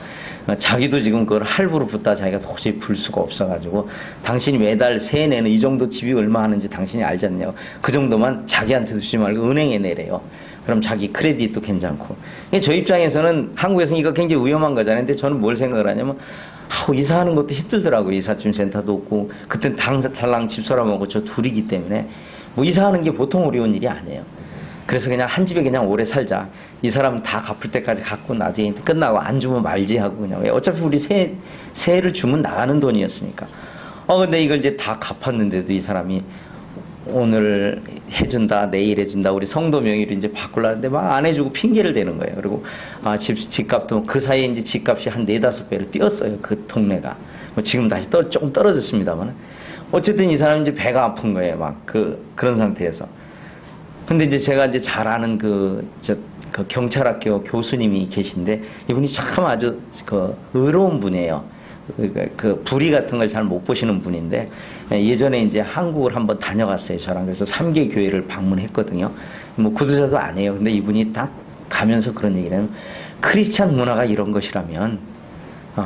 자기도 지금 그걸 할부로 붓다 자기가 도저히 불 수가 없어가지고 당신이 매달 세 내는 이 정도 집이 얼마 하는지 당신이 알지 않냐고. 그 정도만 자기한테 주지 말고 은행에 내래요. 그럼 자기 크레딧도 괜찮고. 저 입장에서는 한국에서는 이거 굉장히 위험한 거잖아요. 근데 저는 뭘 생각을 하냐면 이사하는 것도 힘들더라고요. 이삿짐 센터도 없고 그땐 달랑 집사람하고 저 둘이기 때문에 뭐 이사하는 게 보통 어려운 일이 아니에요. 그래서 그냥 한 집에 그냥 오래 살자. 이 사람 다 갚을 때까지 갚고 나중에 끝나고 안 주면 말지 하고 그냥. 어차피 우리 세를 주면 나가는 돈이었으니까. 근데 이걸 이제 다 갚았는데도 이 사람이 오늘 해준다, 내일 해준다, 우리 성도 명의로 이제 바꾸려는데 막 안 해주고 핑계를 대는 거예요. 그리고 집값도 그 사이에 이제 집값이 한 4-5배로 뛰었어요. 그 동네가. 뭐 지금 다시 조금 떨어졌습니다만. 어쨌든 이 사람은 이제 배가 아픈 거예요. 막 그런 상태에서. 근데 이제 제가 이제 잘 아는 그 경찰학교 교수님이 계신데 이분이 참 아주 의로운 분이에요. 그 불의 같은 걸 잘 못 보시는 분인데 예전에 이제 한국을 한번 다녀갔어요. 저랑. 그래서 3개 교회를 방문했거든요. 뭐 구두자도 안 해요. 근데 이분이 딱 가면서 그런 얘기를 하면 크리스찬 문화가 이런 것이라면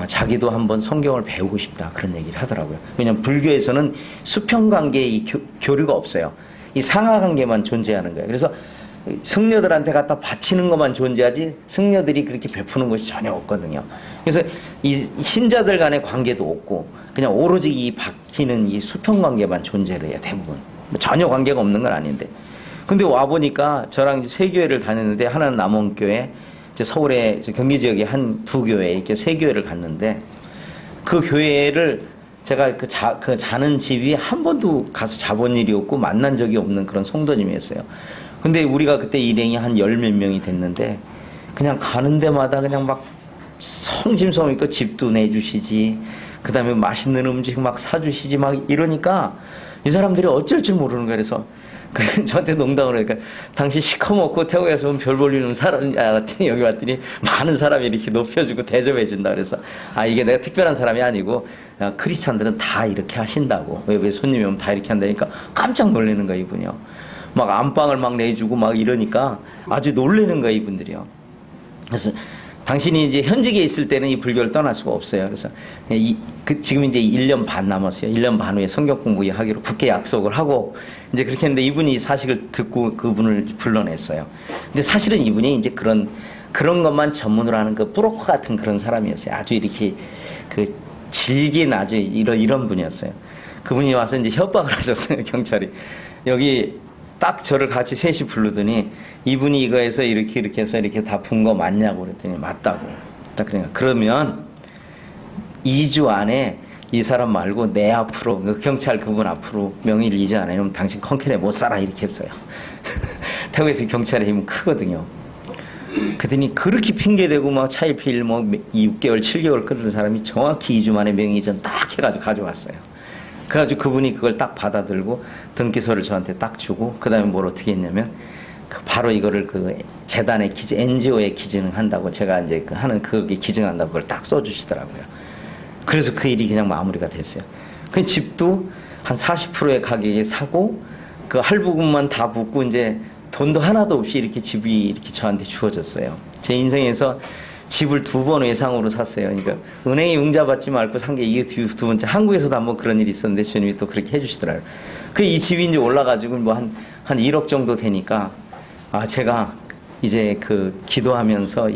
자기도 한번 성경을 배우고 싶다 그런 얘기를 하더라고요. 왜냐하면 불교에서는 수평관계의 교류가 없어요. 이 상하관계만 존재하는 거예요. 그래서 승려들한테 갖다 바치는 것만 존재하지 승려들이 그렇게 베푸는 것이 전혀 없거든요. 그래서 이 신자들 간의 관계도 없고 그냥 오로지 이 바뀌는 이 수평관계만 존재를 해요. 대부분. 전혀 관계가 없는 건 아닌데. 근데 와보니까 저랑 이제 세 교회를 다녔는데 하나는 남원교회, 이제 서울의 경기 지역에 한 2교회 이렇게 3교회를 갔는데 그 교회를 제가 그 자는 집이 한 번도 가서 자본 일이 없고 만난 적이 없는 그런 성도님이었어요. 근데 우리가 그때 일행이 한 10몇 명이 됐는데 그냥 가는 데마다 그냥 막 성심성의껏 집도 내주시지, 그 다음에 맛있는 음식 막 사주시지 막 이러니까 이 사람들이 어쩔 줄 모르는 거예요. 그래서 저한테 농담을 하니까 당신 시커멓고 태국에서 온 별 볼 일 없는 사람이야 같더니 여기 왔더니 많은 사람이 이렇게 높여주고 대접해준다. 그래서 이게 내가 특별한 사람이 아니고 크리스찬들은 다 이렇게 하신다고. 왜 손님이 오면 다 이렇게 한다니까 깜짝 놀라는 거야 이분이요. 막 안방을 막 내주고 막 이러니까 아주 놀라는 거야 이분들이요. 그래서 당신이 이제 현직에 있을 때는 이 불교를 떠날 수가 없어요. 그래서 지금 이제 1년 반 남았어요. 1년 반 후에 성경 공부하기로 굳게 약속을 하고 이제 그렇게 했는데 이분이 이 사실을 듣고 그분을 불러냈어요. 근데 사실은 이분이 이제 그런 것만 전문으로 하는 그 브로커 같은 그런 사람이었어요. 아주 이렇게 질긴 아주 이런 분이었어요. 그분이 와서 이제 협박을 하셨어요. 경찰이. 여기 딱 저를 같이 셋이 부르더니 이분이 이거에서 이렇게 해서 이렇게 다 분 거 맞냐고 그랬더니 맞다고. 그러니까 그러면 2주 안에 이 사람 말고 내 앞으로, 경찰 그분 앞으로 명의를 이제 안 해놓으면 당신 컨캔에 못 살아 이렇게 했어요. 태국에서 경찰의 힘은 크거든요. 그랬더니 그렇게 핑계대고 막 차일피일 뭐 6개월, 7개월 끊는 사람이 정확히 2주 만에 명의전 딱 해가지고 가져왔어요. 그래가지고 그분이 그걸 딱 받아들고 등기소를 저한테 딱 주고 그 다음에 뭘 어떻게 했냐면 바로 이거를 그 재단에 NGO에 기증을 한다고 제가 이제 하는 그게 기증한다고 그걸 딱 써주시더라고요. 그래서 그 일이 그냥 마무리가 됐어요. 그 집도 한 40%의 가격에 사고 그 할부금만 다 붓고 이제 돈도 하나도 없이 이렇게 집이 이렇게 저한테 주어졌어요. 제 인생에서 집을 2번 외상으로 샀어요. 그러니까 은행에 융자받지 말고 산 게 이게 두 번째. 한국에서도 한번 그런 일이 있었는데 주님이 또 그렇게 해주시더라고요. 그 이 집이 이제 올라가지고 뭐 한 1억 정도 되니까 제가 이제 그 기도하면서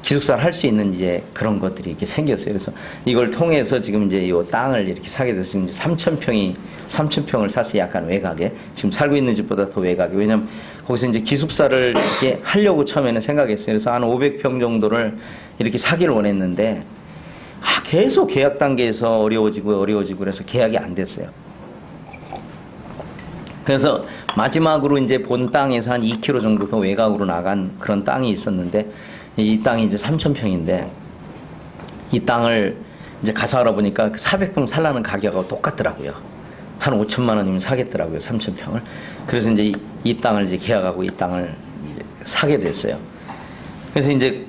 기숙사를 할 수 있는 이제 그런 것들이 이렇게 생겼어요. 그래서 이걸 통해서 지금 이제 이 땅을 이렇게 사게 돼서 지금 3,000평을 샀어요. 약간 외곽에. 지금 살고 있는 집보다 더 외곽에. 왜냐면 거기서 이제 기숙사를 이렇게 하려고 처음에는 생각했어요. 그래서 한 500평 정도를 이렇게 사기를 원했는데, 계속 계약 단계에서 어려워지고 그래서 계약이 안 됐어요. 그래서 마지막으로 이제 본 땅에서 한 2km 정도 더 외곽으로 나간 그런 땅이 있었는데, 이 땅이 이제 3,000평인데, 이 땅을 이제 가서 알아보니까 400평 살라는 가격하고 똑같더라고요. 한 5천만 원이면 사겠더라고요, 3,000평을. 그래서 이제 이 땅을 이제 계약하고 이 땅을 사게 됐어요. 그래서 이제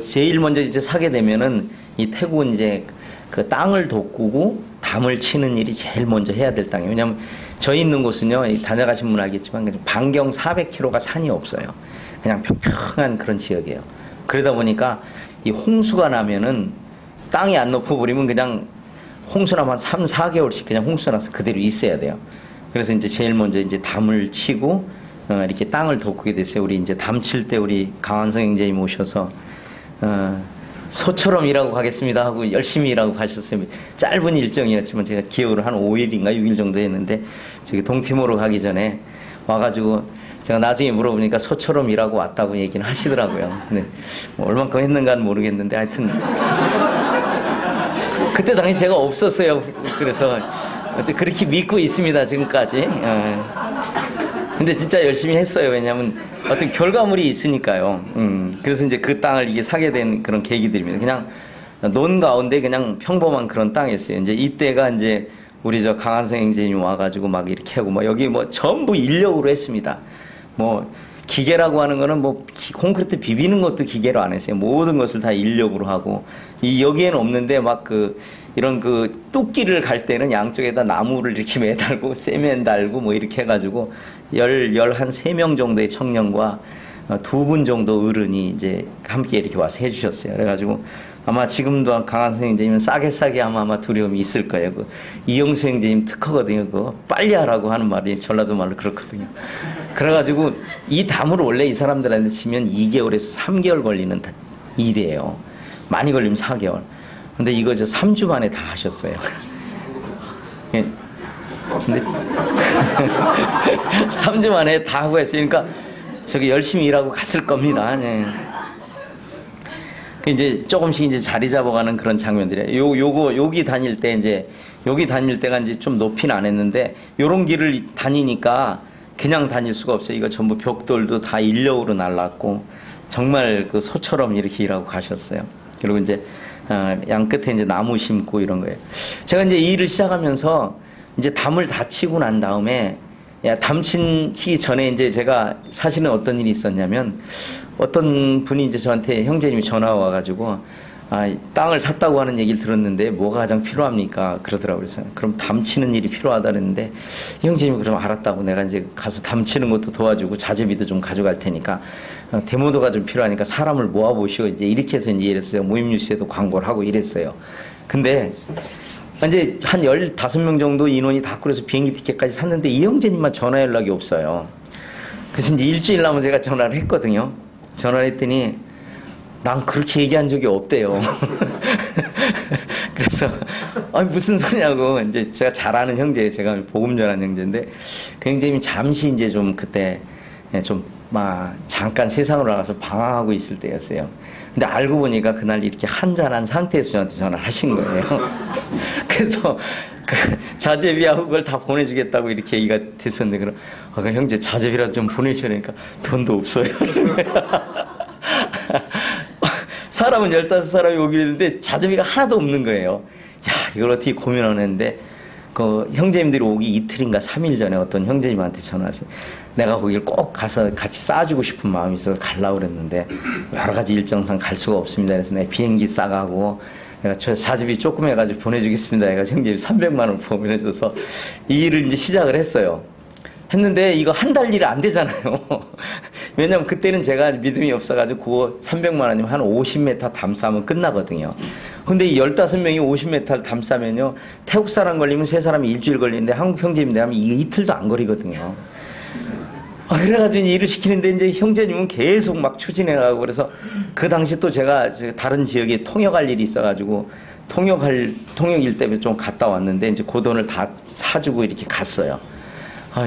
제일 먼저 이제 사게 되면은 이 태국은 이제 그 땅을 돋구고 담을 치는 일이 제일 먼저 해야 될 땅이에요. 왜냐하면 저희 있는 곳은요, 다녀가신 분 알겠지만 반경 400km가 산이 없어요. 그냥 평평한 그런 지역이에요. 그러다 보니까 이 홍수가 나면은 땅이 안 높아버리면 그냥 홍수나면 한 3, 4개월씩 그냥 홍수 나서 그대로 있어야 돼요. 그래서 이제 제일 먼저 이제 담을 치고 이렇게 땅을 돋구게 됐어요. 우리 이제 담 칠 때 우리 강한성 형제님 오셔서 소처럼 일하고 가겠습니다 하고 열심히 일하고 가셨어요. 짧은 일정이었지만 제가 기억으로 한 5일인가 6일 정도 했는데 저기 동티모로 가기 전에 와가지고 제가 나중에 물어보니까 소처럼 일하고 왔다고 얘기는 하시더라고요. 근데 뭐 얼만큼 했는가는 모르겠는데 하여튼 그때 당시 제가 없었어요. 그래서 그렇게 믿고 있습니다, 지금까지. 근데 진짜 열심히 했어요. 왜냐하면 어떤 결과물이 있으니까요. 그래서 이제 그 땅을 이게 사게 된 그런 계기들입니다. 그냥 논 가운데 그냥 평범한 그런 땅이었어요. 이제 이때가 이제 우리 저 강한성 형제님 와가지고 막 이렇게 하고 뭐 여기 뭐 전부 인력으로 했습니다. 뭐 기계라고 하는 거는 뭐 콘크리트 비비는 것도 기계로 안 했어요. 모든 것을 다 인력으로 하고 여기에는 없는데 막 이런 뚝기를 갈 때는 양쪽에다 나무를 이렇게 매달고 세면 달고 뭐 이렇게 해가지고 13명 정도의 청년과 2분 정도 어른이 이제 함께 이렇게 와서 해주셨어요. 그래가지고 아마 지금도 강한성 형제님은 싸게 아마 두려움이 있을 거예요. 이영수 형제님 특허거든요. 그거 빨리 하라고 하는 말이 전라도 말로 그렇거든요. 그래가지고 이 담을 원래 이 사람들한테 치면 2개월에서 3개월 걸리는 일이에요. 많이 걸리면 4개월. 근데 이거 3주 만에 다 하셨어요. 근데 3주 만에 다 하고 했으니까 저기 열심히 일하고 갔을 겁니다. 네. 이제 조금씩 이제 자리 잡아가는 그런 장면들이에요. 여기 다닐 때가 이제 좀 높이는 안 했는데, 요런 길을 다니니까 그냥 다닐 수가 없어요. 이거 전부 벽돌도 다 인력으로 날랐고, 정말 소처럼 이렇게 일하고 가셨어요. 그리고 이제, 양 끝에 이제 나무 심고 이런 거예요. 제가 이제 이 일을 시작하면서 이제 담을 다 치고 난 다음에, 담 치기 전에 이제 제가 사실은 어떤 일이 있었냐면, 어떤 분이 이제 저한테 형제님이 전화가 와가지고 땅을 샀다고 하는 얘기를 들었는데 뭐가 가장 필요합니까? 그러더라고요. 그래서 그럼 담 치는 일이 필요하다 그랬는데 형제님이 그럼 알았다고, 내가 이제 가서 담 치는 것도 도와주고 자재비도 좀 가져갈 테니까 데모도가 좀 필요하니까 사람을 모아보시오. 이제 이렇게 해서 이제 이랬어요. 모임뉴스에도 광고를 하고 이랬어요. 근데 이제 한 15명 정도 인원이 다 꾸려서 비행기 티켓까지 샀는데 이 형제님만 전화 연락이 없어요. 그래서 이제 일주일 남은 제가 전화를 했거든요. 전화를 했더니 난 그렇게 얘기한 적이 없대요. 그래서 무슨 소리냐고, 이제 제가 잘 아는 형제예요. 제가 복음 전하는 형제인데 그 형제님이 잠시 이제 좀 그때 좀 잠깐 세상으로 나가서 방황하고 있을 때였어요. 근데 알고 보니까 그날 이렇게 한잔한 상태에서 저한테 전화를 하신 거예요. 그래서 자재비하고 그걸 다 보내주겠다고 이렇게 얘기가 됐었는데, 그럼, 그럼 형제 자재비라도 좀 보내주셔야 되니까 돈도 없어요. 사람은 15사람이 오게 되는데 자재비가 하나도 없는 거예요. 야, 이걸 어떻게 고민을 했는데, 그 형제님들이 오기 이틀인가 3일 전에 어떤 형제님한테 전화 왔어요. 내가 거기를 꼭 가서 같이 싸주고 싶은 마음이 있어서 가려고 그랬는데 여러 가지 일정상 갈 수가 없습니다. 그래서 내가 비행기 싸가고 내가 저 자재비 조금 해가지고 보내주겠습니다. 해가지고 형제님 300만 원 보내줘서 이 일을 이제 시작을 했어요. 했는데 이거 한 달 일이 안 되잖아요. 왜냐면 그때는 제가 믿음이 없어가지고 그거 300만 원이면 한 50m 담싸면 끝나거든요. 근데 이 15명이 50m 담싸면요, 태국 사람 걸리면 3사람이 일주일 걸리는데 한국 형제님들 하면 이게 이틀도 안 걸리거든요. 그래가지고 일을 시키는데 이제 형제님은 계속 막 추진해가고, 그래서 그 당시 또 제가 다른 지역에 통역할 일이 있어가지고 통역일 때문에 좀 갔다 왔는데 이제 그 돈을 다 사주고 이렇게 갔어요.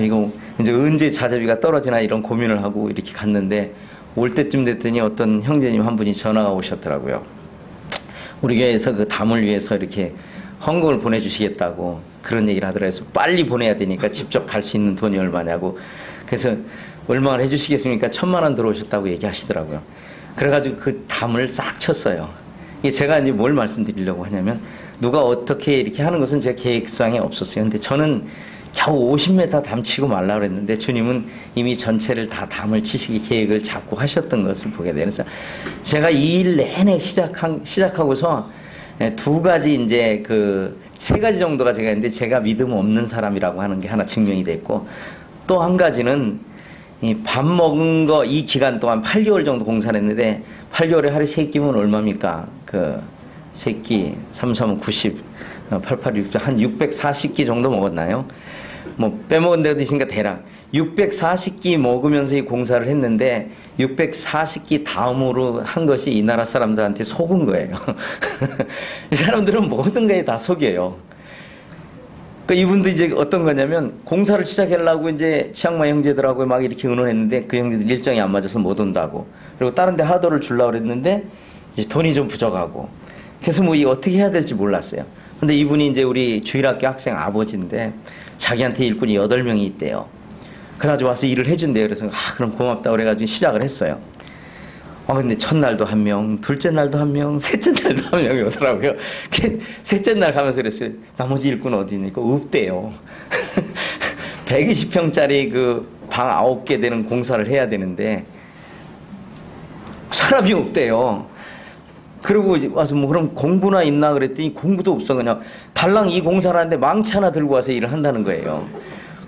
이거 이제 언제 자재비가 떨어지나 이런 고민을 하고 이렇게 갔는데 올 때쯤 됐더니 어떤 형제님 한 분이 전화가 오셨더라고요. 우리 교회에서 그 담을 위해서 이렇게 헌금을 보내주시겠다고 그런 얘기를 하더라고요. 그래서 빨리 보내야 되니까 직접 갈 수 있는 돈이 얼마냐고. 그래서 얼마나 해주시겠습니까? 1,000만 원 들어오셨다고 얘기하시더라고요. 그래가지고 그 담을 싹 쳤어요. 이게 제가 이제 뭘 말씀드리려고 하냐면, 누가 어떻게 이렇게 하는 것은 제 계획상에 없었어요. 근데 저는 겨우 50m 담 치고 말라 그랬는데 주님은 이미 전체를 다 담을 치시기 계획을 잡고 하셨던 것을 보게 돼요. 그래서 제가 이 일 내내 시작하고서 2가지 이제 그 3가지 정도가 제가 있는데, 제가 믿음 없는 사람이라고 하는 게 하나 증명이 됐고, 또 한 가지는 이 밥 먹은 거 이 기간 동안 8개월 정도 공사를 했는데, 8개월에 하루 3끼면 얼마입니까? 그 3끼 3, 3, 90, 8, 8, 6, 한 640끼 정도 먹었나요? 뭐 빼먹은 데도 있으니까 대략 640끼 먹으면서 이 공사를 했는데, 640끼 다음으로 한 것이 이 나라 사람들한테 속은 거예요. 이 사람들은 모든 거에 다 속여요. 그러니까 이분도 이제 어떤 거냐면, 공사를 시작하려고 이제 치앙마 형제들하고 막 이렇게 의논했는데 그 형제들 일정이 안 맞아서 못 온다고, 그리고 다른 데 하도를 주려고 그랬는데 이제 돈이 좀 부족하고, 그래서 뭐 어떻게 해야 될지 몰랐어요. 근데 이분이 이제 우리 주일학교 학생 아버지인데 자기한테 일꾼이 8명이 있대요. 그래가지고 와서 일을 해준대요. 그래서 그럼 고맙다 그래가지고 시작을 했어요. 근데 첫날도 1명, 둘째 날도 1명, 셋째 날도 1명이 오더라고요. 셋째 날 가면서 그랬어요. 나머지 일꾼 어디 있니까 없대요. 120평짜리 그 방 9개 되는 공사를 해야 되는데 사람이 없대요. 그리고 와서 뭐 그럼 공구나 있나 그랬더니 공구도 없어. 그냥 달랑 이 공사를 하는데 망치 하나 들고 와서 일을 한다는 거예요.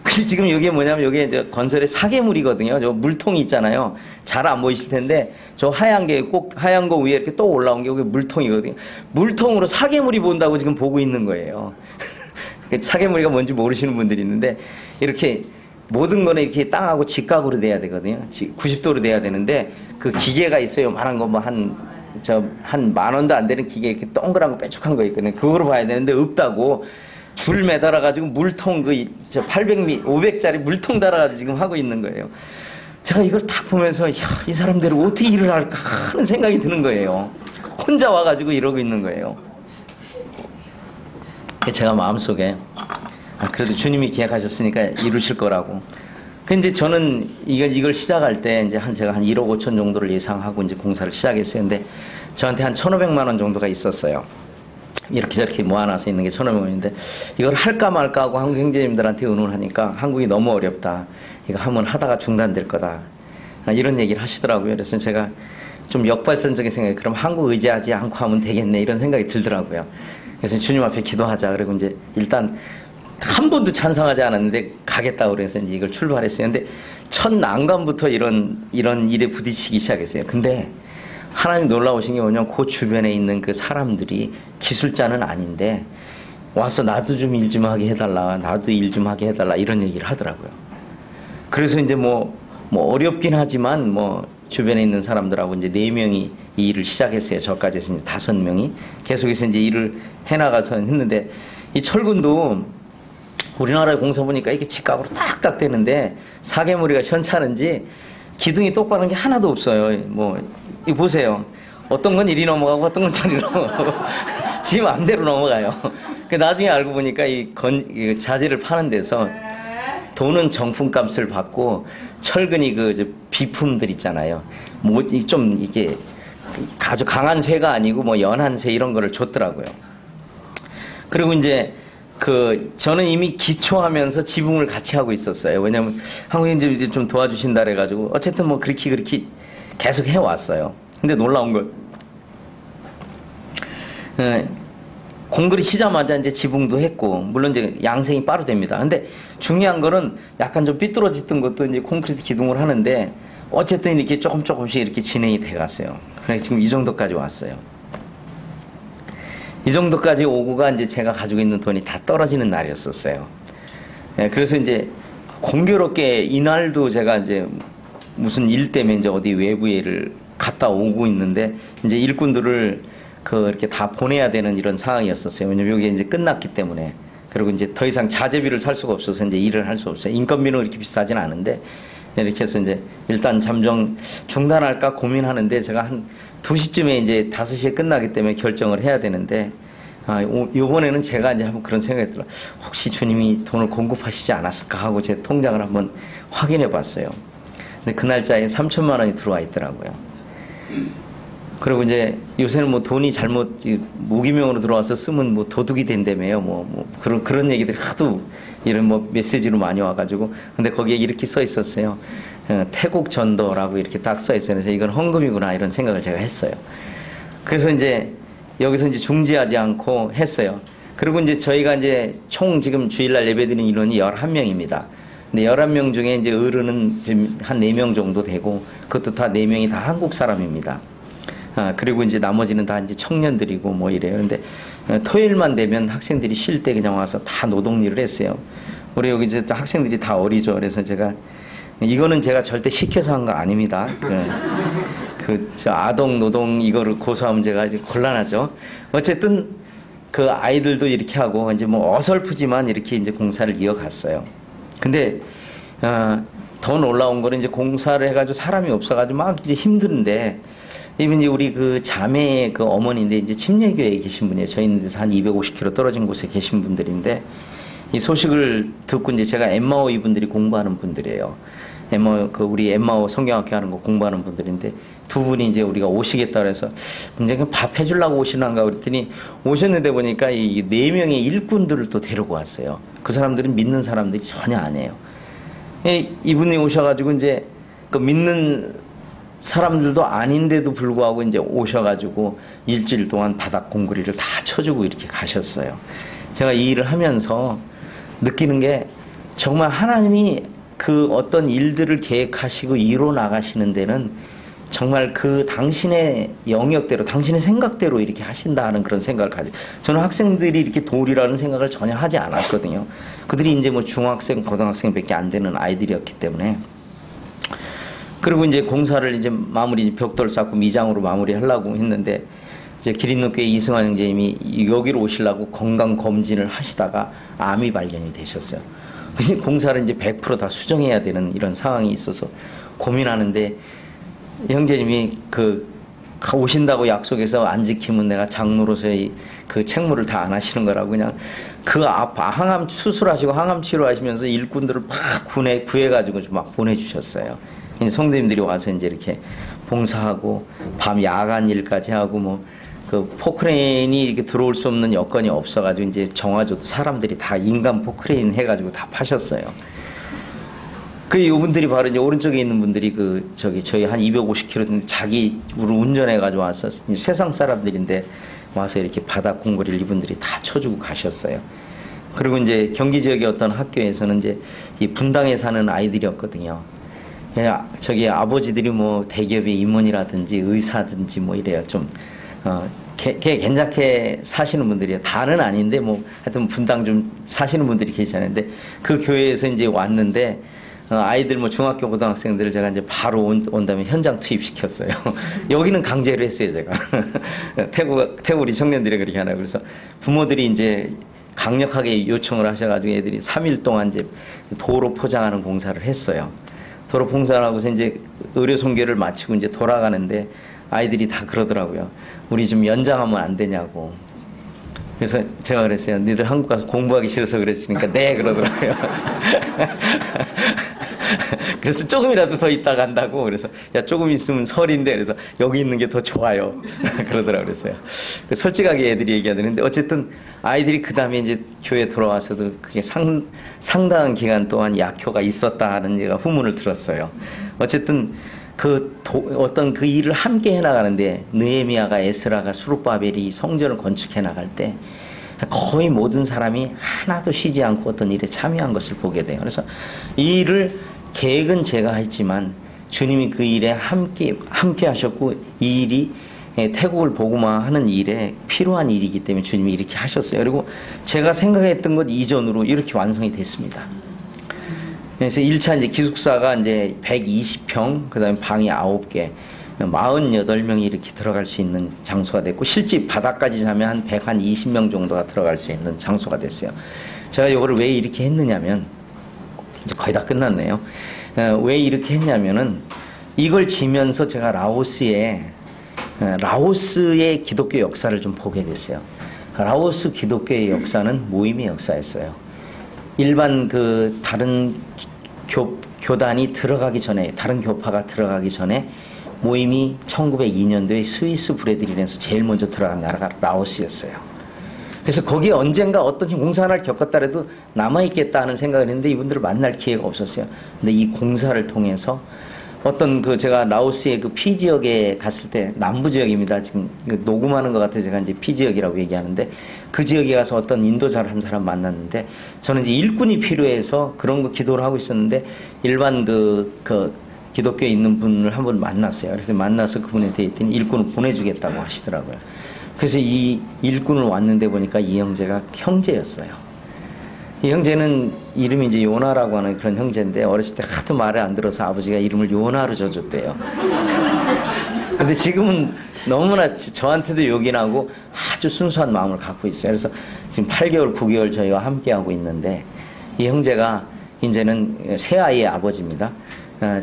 그래서 지금 이게 뭐냐면, 이게 이제 건설의 사계물이거든요. 저 물통이 있잖아요. 잘 안 보이실 텐데 저 하얀 게 꼭 하얀 거 위에 이렇게 또 올라온 게 물통이거든요. 물통으로 사계물이 본다고 지금 보고 있는 거예요. 사계물이가 뭔지 모르시는 분들이 있는데, 이렇게 모든 거는 이렇게 땅하고 직각으로 돼야 되거든요. 90도로 돼야 되는데 그 기계가 있어요. 말한 거 뭐 한 10,000원도 안 되는 기계, 이렇게 동그란 거 빼쭉한 거 있거든요. 그거로 봐야 되는데 없다고 줄 매달아가지고 물통 800미 500짜리 물통 달아가지고 지금 하고 있는 거예요. 제가 이걸 딱 보면서 이 사람들은 어떻게 일을 할까 하는 생각이 드는 거예요. 혼자 와가지고 이러고 있는 거예요. 제가 마음속에 그래도 주님이 계획하셨으니까 이루실 거라고. 근데 저는 이걸 시작할 때 이제 제가 한 1억 5천 정도를 예상하고 이제 공사를 시작했어요. 근데 저한테 한 1,500만 원 정도가 있었어요. 이렇게 저렇게 모아놔서 있는 게 1,500만 원인데, 이걸 할까 말까 하고 한국 형제님들한테 의논하니까 한국이 너무 어렵다. 이거 한번 하다가 중단될 거다. 이런 얘기를 하시더라고요. 그래서 제가 좀 역발상적인 생각이, 그럼 한국 의지하지 않고 하면 되겠네, 이런 생각이 들더라고요. 그래서 주님 앞에 기도하자. 그리고 이제 일단 한 번도 찬성하지 않았는데 가겠다고 그래서 이제 이걸 출발했어요. 근데 첫 난관부터 이런 일에 부딪히기 시작했어요. 근데 하나님 놀라우신 게 뭐냐면, 그 주변에 있는 그 사람들이 기술자는 아닌데 와서 나도 좀 일 좀 하게 해달라, 나도 일 좀 하게 해달라, 이런 얘기를 하더라고요. 그래서 이제 뭐 어렵긴 하지만 주변에 있는 사람들하고 이제 4명이 이 일을 시작했어요. 저까지 해서 이제 5명이 계속해서 이제 일을 해나가서 했는데, 이 철근도 우리나라에 공사 보니까 이게 직각으로 딱딱 되는데 사계무리가 현찮은지 기둥이 똑바른 게 하나도 없어요. 이 보세요. 어떤 건 이리 넘어가고 어떤 건 저리 넘어가고 지 마음대로 넘어가요. 그 나중에 알고 보니까 이 자재를 파는 데서 돈은 정품값을 받고 철근이 비품들 있잖아요. 뭐 좀 이게 아주 강한 쇠가 아니고 뭐 연한 쇠 이런 거를 줬더라고요. 그리고 이제 저는 이미 기초하면서 지붕을 같이 하고 있었어요. 왜냐면 한국인들이 이제 좀 도와주신다 그래가지고 어쨌든 뭐 그렇게 계속 해왔어요. 근데 놀라운 건 공글이 치자마자 이제 지붕도 했고, 물론 이제 양생이 빠르됩니다. 근데 중요한 거는 약간 좀 삐뚤어졌던 것도 이제 콘크리트 기둥을 하는데, 어쨌든 이렇게 조금씩 이렇게 진행이 돼 갔어요. 그래서 지금 이 정도까지 왔어요. 이 정도까지 오고가 이제 제가 가지고 있는 돈이 다 떨어지는 날이었었어요. 그래서 이제 공교롭게 이날도 제가 이제 무슨 일 때문에 이제 어디 외부 일을 갔다 오고 있는데, 이제 일꾼들을 이렇게 다 보내야 되는 이런 상황이었었어요. 왜냐면 여기 이제 끝났기 때문에. 그리고 이제 더 이상 자재비를 살 수가 없어서 이제 일을 할 수 없어요. 인건비는 그렇게 비싸진 않은데, 이렇게 해서 이제 일단 잠정 중단할까 고민하는데, 제가 한 2시쯤에 이제 5시에 끝나기 때문에 결정을 해야 되는데, 요번에는 제가 이제 한번 그런 생각이 들어요. 혹시 주님이 돈을 공급하시지 않았을까 하고 제 통장을 한번 확인해 봤어요. 근데 그 날짜에 3천만 원이 들어와 있더라고요. 그리고 이제 요새는 뭐 돈이 잘못 무기명으로 들어와서 쓰면 뭐 도둑이 된다며요. 뭐 그런 얘기들이 하도 이런 뭐 메시지로 많이 와가지고. 근데 거기에 이렇게 써 있었어요. 태국 전도라고 이렇게 딱 써 있어요. 그래서 이건 헌금이구나 이런 생각을 제가 했어요. 그래서 이제 여기서 이제 중지하지 않고 했어요. 그리고 이제 저희가 이제 총 지금 주일날 예배드리는 인원이 11명입니다. 근데 11명 중에 이제 어른은 한 4명 정도 되고, 그것도 다 4명이 다 한국 사람입니다. 그리고 이제 나머지는 다 이제 청년들이고 뭐 이래요. 근데 토요일만 되면 학생들이 쉴 때 그냥 와서 다 노동일을 했어요. 우리 여기 이제 학생들이 다 어리죠. 그래서 제가 이거는 제가 절대 시켜서 한 거 아닙니다. 저 아동 노동 이거를 고소하면 제가 이제 곤란하죠. 어쨌든 그 아이들도 이렇게 하고 이제 뭐 어설프지만 이렇게 이제 공사를 이어갔어요. 근데 더 놀라운 거는 이제 공사를 해가지고 사람이 없어가지고 막 이제 힘든데, 이제 우리 자매 어머니인데 이제 침례교회에 계신 분이에요. 저희 데서 한 250km 떨어진 곳에 계신 분들인데, 이 소식을 듣고 이제 제가 엠마오 이분들이 공부하는 분들이에요. 우리 엠마오 성경학교 하는 거 공부하는 분들인데, 두 분이 이제 우리가 오시겠다 그래서 굉장히 밥 해주려고 오시는가 그랬더니, 오셨는데 보니까 이 4명의 일꾼들을 또 데리고 왔어요. 그 사람들은 믿는 사람들이 전혀 아니에요. 이분이 오셔가지고 이제 믿는 사람들도 아닌데도 불구하고 이제 오셔가지고 일주일 동안 바닥 공구리를 다 쳐주고 이렇게 가셨어요. 제가 이 일을 하면서 느끼는 게, 정말 하나님이 어떤 일들을 계획하시고 이뤄 나가시는 데는 정말 당신의 영역대로, 당신의 생각대로 이렇게 하신다 하는 그런 생각을 가지고, 저는 학생들이 이렇게 도리라는 생각을 전혀 하지 않았거든요. 그들이 이제 뭐 중학생, 고등학생밖에 안 되는 아이들이었기 때문에. 그리고 이제 공사를 이제 벽돌 쌓고 미장으로 마무리하려고 했는데, 이제 기린노교회 이승환 형제님이 여기로 오시려고 건강검진을 하시다가 암이 발견이 되셨어요. 공사를 이제 100% 다 수정해야 되는 이런 상황이 있어서 고민하는데, 형제님이 오신다고 약속해서 안 지키면 내가 장로로서의 책무를 다 안 하시는 거라고, 그냥 항암 수술하시고 항암 치료하시면서 일꾼들을 막 구해가지고 막 보내주셨어요. 성도님들이 와서 이제 이렇게 봉사하고 밤 야간 일까지 하고 포크레인이 이렇게 들어올 수 없는 여건이 없어가지고 이제 정화조도 사람들이 다 인간 포크레인 해가지고 다 파셨어요. 이분들이 바로 이제 오른쪽에 있는 분들이 저희 한 250km 자기로 운전해가지고 와서 세상 사람들인데 와서 이렇게 바닥 공구리를 이분들이 다 쳐주고 가셨어요. 그리고 이제 경기 지역의 어떤 학교에서는 이제 이 분당에 사는 아이들이었거든요. 저기 아버지들이 뭐 대기업의 임원이라든지 의사든지 뭐 이래요. 좀 괜찮게 사시는 분들이에요. 다는 아닌데 뭐 하여튼 분당 좀 사시는 분들이 계시잖아요. 근데 그 교회에서 이제 왔는데, 아이들 뭐 중학교 고등학생들을 제가 이제 바로 온 다음에 현장 투입시켰어요. 여기는 강제로 했어요, 제가. 태국 우리 청년들이 그렇게 하나. 그래서 부모들이 이제 강력하게 요청을 하셔가지고 애들이 3일 동안 이제 도로 포장하는 공사를 했어요. 도로 봉사를 하고서 이제 의료 손괴를 마치고 이제 돌아가는데, 아이들이 다 그러더라고요. 우리 좀 연장하면 안 되냐고. 그래서 제가 그랬어요. 니들 한국 가서 공부하기 싫어서 그랬으니까 네 그러더라고요. 그래서 조금이라도 더 있다 간다고. 그래서 야 조금 있으면 설인데 그래서 여기 있는 게 더 좋아요. 그러더라고요. 그랬어요. 솔직하게 애들이 얘기하는데 어쨌든 아이들이 그 다음에 이제 교회 돌아와서도 그게 상당한 기간 동안 약효가 있었다는 제가 후문을 들었어요. 어쨌든 어떤 그 일을 함께 해나가는데 느헤미야가 에스라가 수룹바벨이 성전을 건축해 나갈 때 거의 모든 사람이 하나도 쉬지 않고 어떤 일에 참여한 것을 보게 돼요. 그래서 이 일을 계획은 제가 했지만 주님이 그 일에 함께 하셨고 이 일이 태국을 복음화하는 일에 필요한 일이기 때문에 주님이 이렇게 하셨어요. 그리고 제가 생각했던 것 이전으로 이렇게 완성이 됐습니다. 그래서 1차 이제 기숙사가 이제 120평, 그 다음에 방이 9개, 48명이 이렇게 들어갈 수 있는 장소가 됐고, 실제 바닥까지 자면 한 120명 정도가 들어갈 수 있는 장소가 됐어요. 제가 이거를 왜 이렇게 했느냐면, 이제 거의 다 끝났네요. 왜 이렇게 했냐면은, 이걸 지면서 제가 라오스의 기독교 역사를 좀 보게 됐어요. 라오스 기독교의 역사는 모임의 역사였어요. 일반 다른 교단이 들어가기 전에, 다른 교파가 들어가기 전에 모임이 1902년도에 스위스 브레드린에서 제일 먼저 들어간 나라가 라오스였어요. 그래서 거기에 언젠가 어떤 공사를 겪었다라도 남아있겠다는 생각을 했는데 이분들을 만날 기회가 없었어요. 근데 이 공사를 통해서 어떤 제가 라오스의 피지역에 갔을 때, 남부 지역입니다. 지금 녹음하는 것 같아서 제가 이제 피지역이라고 얘기하는데, 그 지역에 가서 어떤 인도자를 한 사람 만났는데, 저는 이제 일꾼이 필요해서 그런 거 기도를 하고 있었는데, 일반 기독교에 있는 분을 한 번 만났어요. 그래서 만나서 그분한테 했더니 일꾼을 보내주겠다고 하시더라고요. 그래서 이 일꾼을 왔는데 보니까 이 형제가 형제였어요. 이 형제는 이름이 이제 요나라고 하는 그런 형제인데 어렸을 때 하도 말을 안 들어서 아버지가 이름을 요나로 져줬대요. 근데 지금은 너무나 저한테도 요긴하고 아주 순수한 마음을 갖고 있어요. 그래서 지금 8개월, 9개월 저희와 함께하고 있는데 이 형제가 이제는 새아이의 아버지입니다.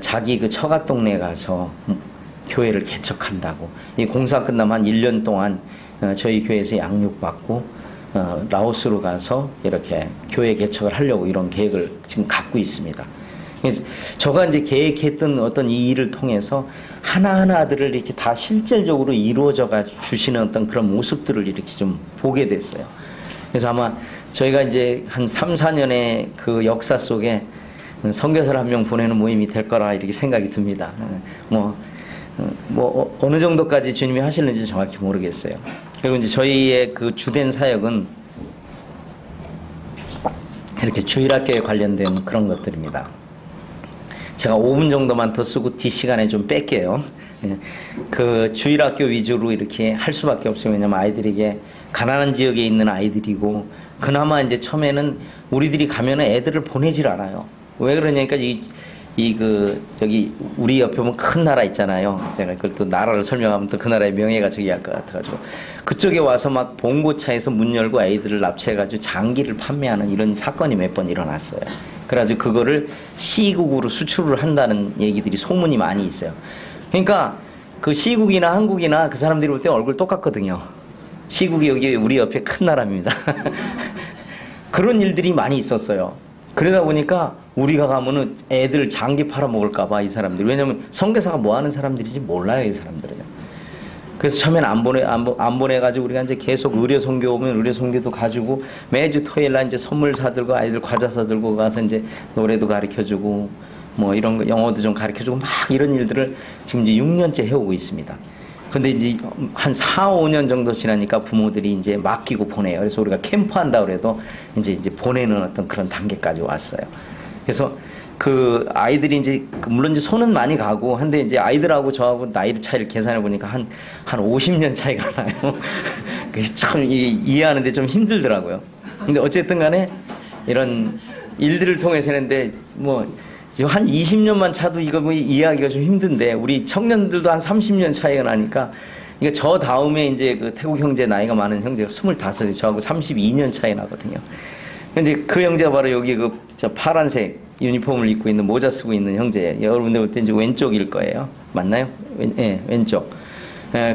자기 처갓 동네에 가서 교회를 개척한다고. 이 공사 끝나면 한 1년 동안 저희 교회에서 양육받고 라오스로 가서 이렇게 교회 개척을 하려고 이런 계획을 지금 갖고 있습니다. 저가 이제 계획했던 어떤 이 일을 통해서 하나하나들을 이렇게 다 실질적으로 이루어져 주시는 어떤 그런 모습들을 이렇게 좀 보게 됐어요. 그래서 아마 저희가 이제 한 3, 4년의 그 역사 속에 선교사를 한 명 보내는 모임이 될 거라 이렇게 생각이 듭니다. 어느 정도까지 주님이 하실는지 정확히 모르겠어요. 그리고 이제 저희의 주된 사역은 이렇게 주일학교에 관련된 그런 것들입니다. 제가 5분 정도만 더 쓰고 뒷시간에 좀 뺄게요. 주일학교 위주로 이렇게 할 수밖에 없어요. 왜냐면 아이들에게 가난한 지역에 있는 아이들이고, 그나마 이제 처음에는 우리들이 가면은 애들을 보내질 않아요. 왜 그러냐니까 우리 옆에 보면 큰 나라 있잖아요. 제가 그걸 또 나라를 설명하면 또 그 나라의 명예가 저기 할 것 같아가지고. 그쪽에 와서 막 봉고차에서 문 열고 아이들을 납치해가지고 장기를 판매하는 이런 사건이 몇 번 일어났어요. 그래가지고 그거를 C국으로 수출을 한다는 얘기들이 소문이 많이 있어요. 그러니까 C국이나 한국이나 그 사람들이 볼 때 얼굴 똑같거든요. C국이 여기 우리 옆에 큰 나라입니다. 그런 일들이 많이 있었어요. 그러다 보니까 우리가 가면은 애들 장기 팔아먹을까봐 이 사람들. 왜냐면 선교사가 뭐 하는 사람들인지 몰라요, 이 사람들은. 그래서 처음에는 안 보내가지고 우리가 이제 계속 의료 선교 오면 의료 선교도 가지고 매주 토요일 날 이제 선물 사들고 아이들 과자 사들고 가서 이제 노래도 가르쳐주고 뭐 이런 거 영어도 좀 가르쳐주고 막 이런 일들을 지금 이제 6년째 해오고 있습니다. 근데 이제 한 4, 5년 정도 지나니까 부모들이 이제 맡기고 보내요. 그래서 우리가 캠프한다 그래도 이제 보내는 어떤 그런 단계까지 왔어요. 그래서 아이들이 이제 물론 이제 손은 많이 가고 한데 이제 아이들하고 저하고 나이 차이를 계산해 보니까 한 50년 차이가 나요. 그게 참 이해하는데 좀 힘들더라고요. 근데 어쨌든 간에 이런 일들을 통해서 했는데 지금 한 20년만 차도 이거 이해하기가 좀 힘든데 우리 청년들도 한 30년 차이가 나니까 저 다음에 이제 태국 형제 나이가 많은 형제가 25이 저하고 32년 차이 나거든요. 근데 그 형제가 바로 여기 저 파란색 유니폼을 입고 있는 모자 쓰고 있는 형제예요. 여러분들 그때 이제 왼쪽일 거예요. 맞나요? 네, 왼쪽.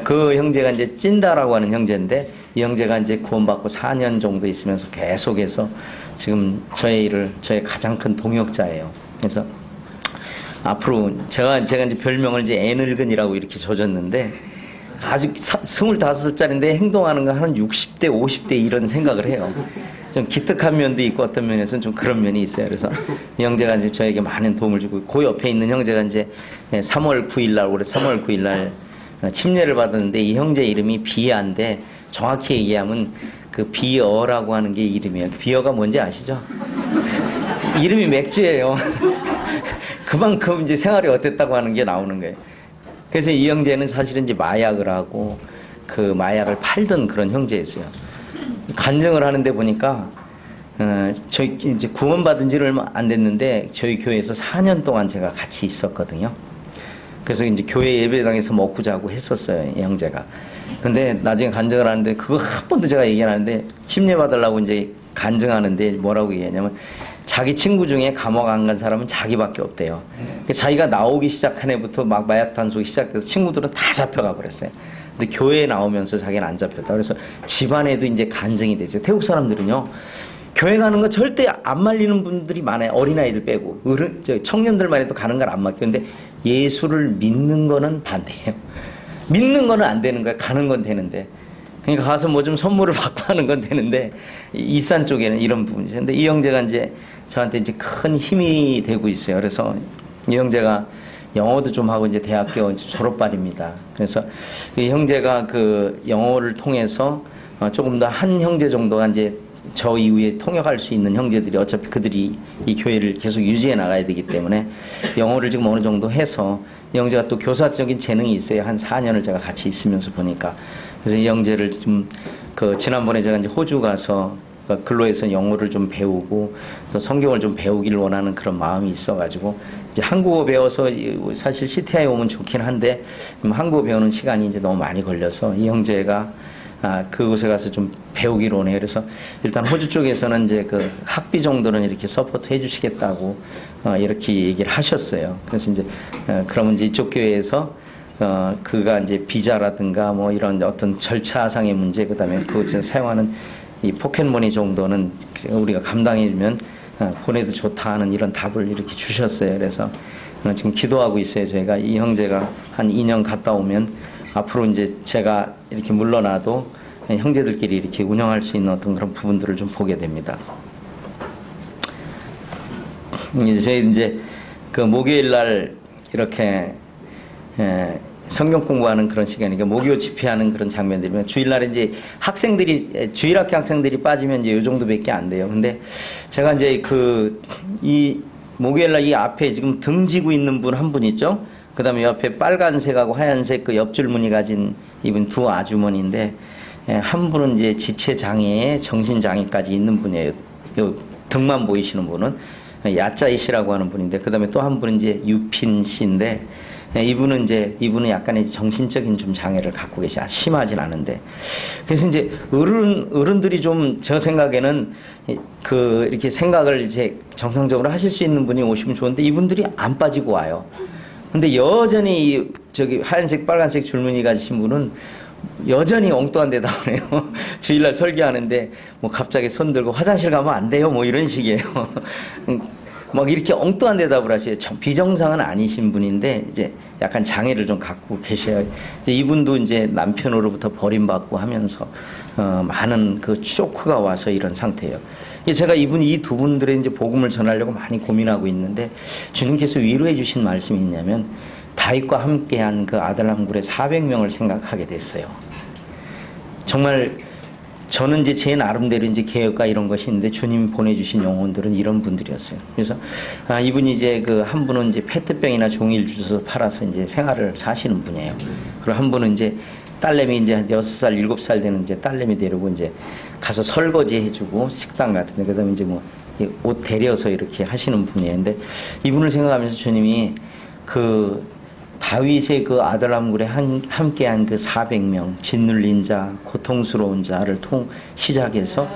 그 형제가 이제 찐다라고 하는 형제인데, 이 형제가 이제 구원받고 4년 정도 있으면서 계속해서 지금 저의 가장 큰 동역자예요. 그래서 앞으로 제가 이제 별명을 이제 애늙은이라고 이렇게 줘줬는데, 아주 25살짜리인데 행동하는 거 한 60대, 50대 이런 생각을 해요. 좀 기특한 면도 있고 어떤 면에서는 좀 그런 면이 있어요. 그래서 이 형제가 이제 저에게 많은 도움을 주고, 그 옆에 있는 형제가 이제 3월 9일 날, 올해 3월 9일 날 침례를 받았는데, 이 형제 이름이 비아인데, 정확히 얘기하면 그 비어라고 하는 게 이름이에요. 비어가 뭔지 아시죠? 이름이 맥주예요. 그만큼 이제 생활이 어땠다고 하는 게 나오는 거예요. 그래서 이 형제는 사실은 이제 마약을 하고 그 마약을 팔던 그런 형제였어요. 간증을 하는데 보니까 저희 이제 구원받은 지는 얼마 안 됐는데, 저희 교회에서 4년 동안 제가 같이 있었거든요. 그래서 이제 교회 예배당에서 먹고 자고 했었어요, 이 형제가. 근데 나중에 간증을 하는데, 그거 한 번도 제가 얘기 안 하는데, 침례 받으려고 이제 간증하는데 뭐라고 얘기하냐면, 자기 친구 중에 감옥 안 간 사람은 자기밖에 없대요. 자기가 나오기 시작한 해부터 막 마약 단속이 시작돼서 친구들은 다 잡혀가 버렸어요. 근데 교회에 나오면서 자기는 안 잡혔다. 그래서 집안에도 이제 간증이 됐어요. 태국 사람들은요, 교회 가는 거 절대 안 말리는 분들이 많아요. 어린아이들 빼고. 청년들만 해도 가는 걸 안 맡겨. 근데 예수를 믿는 거는 반대예요. 믿는 거는 안 되는 거예요. 가는 건 되는데. 그러니까 가서 뭐 좀 선물을 받고 하는 건 되는데, 이산 쪽에는 이런 부분이죠. 근데 이 형제가 이제 저한테 이제 큰 힘이 되고 있어요. 그래서 이 형제가 영어도 좀 하고 이제 대학교 졸업반입니다. 그래서 이 형제가 그 영어를 통해서 조금 더 한 형제 정도가 이제 저 이후에 통역할 수 있는 형제들이, 어차피 그들이 이 교회를 계속 유지해 나가야 되기 때문에 영어를 지금 어느 정도 해서, 이 형제가 또 교사적인 재능이 있어요. 한 4년을 제가 같이 있으면서 보니까. 그래서 이 형제를 좀, 지난번에 제가 이제 호주 가서 근로에서 영어를 좀 배우고 또 성경을 좀 배우기를 원하는 그런 마음이 있어가지고, 이제 한국어 배워서, 사실 CTI 오면 좋긴 한데 한국어 배우는 시간이 이제 너무 많이 걸려서 이 형제가 그곳에 가서 좀 배우기로 원해요. 그래서 일단 호주 쪽에서는 이제 그 학비 정도는 이렇게 서포트 해주시겠다고 이렇게 얘기를 하셨어요. 그래서 이제 그러면 이제 이쪽 교회에서 그가 이제 비자라든가 뭐 이런 어떤 절차상의 문제, 그다음에 그곳에서 사용하는 이 포켓머니 정도는 우리가 감당해주면 보내도 좋다 하는 이런 답을 이렇게 주셨어요. 그래서 지금 기도하고 있어요. 저희가 이 형제가 한 2년 갔다 오면 앞으로 이제 제가 이렇게 물러나도 형제들끼리 이렇게 운영할 수 있는 어떤 그런 부분들을 좀 보게 됩니다. 저희 이제 그 목요일 날 이렇게 성경 공부하는 그런 시간이니까 목요 집회하는 그런 장면들이면, 주일날에 이제 주일학교 학생들이 빠지면 이제 요 정도밖에 안 돼요. 근데 제가 이제 이 목요일날 이 앞에 지금 등지고 있는 분 한 분 있죠? 그 다음에 옆에 빨간색하고 하얀색 그 옆줄무늬 가진 이분 두 아주머니인데, 한 분은 이제 지체장애에 정신장애까지 있는 분이에요. 요 등만 보이시는 분은 야짜이 씨라고 하는 분인데, 그 다음에 또 한 분은 이제 유핀 씨인데, 이분은 약간의 정신적인 좀 장애를 갖고 계시, 심하진 않은데. 그래서 이제 어른들이 좀, 저 생각에는 이렇게 생각을 이제 정상적으로 하실 수 있는 분이 오시면 좋은데, 이분들이 안 빠지고 와요. 근데 여전히 하얀색 빨간색 줄무늬 가지신 분은 여전히 엉뚱한 데다 오네요. 주일날 설교하는데 뭐 갑자기 손 들고 화장실 가면 안 돼요, 뭐 이런 식이에요. 막 이렇게 엉뚱한 대답을 하셔요. 비정상은 아니신 분인데 이제 약간 장애를 좀 갖고 계셔요. 이제 이분도 이제 남편으로부터 버림받고 하면서 많은 그 쇼크가 와서 이런 상태예요. 제가 이 두 분들의 이제 복음을 전하려고 많이 고민하고 있는데, 주님께서 위로해 주신 말씀이 있냐면, 다윗과 함께한 그 아들람 굴에 400명을 생각하게 됐어요. 정말 저는 이제 제 나름대로 이제 개혁과 이런 것이 있는데, 주님이 보내주신 영혼들은 이런 분들이었어요. 그래서 이분이 이제 한 분은 이제 페트병이나 종이를 주워서 팔아서 이제 생활을 사시는 분이에요. 그리고 한 분은 이제 딸내미 이제 한 6살, 7살 되는 이제 딸내미 데리고 이제 가서 설거지 해주고 식당 같은데, 그 다음에 이제 뭐 옷 데려서 이렇게 하시는 분이에요. 근데 이분을 생각하면서 주님이 다윗의 그 아들람굴에 함께한 그 400명, 짓눌린 자, 고통스러운 자를 시작해서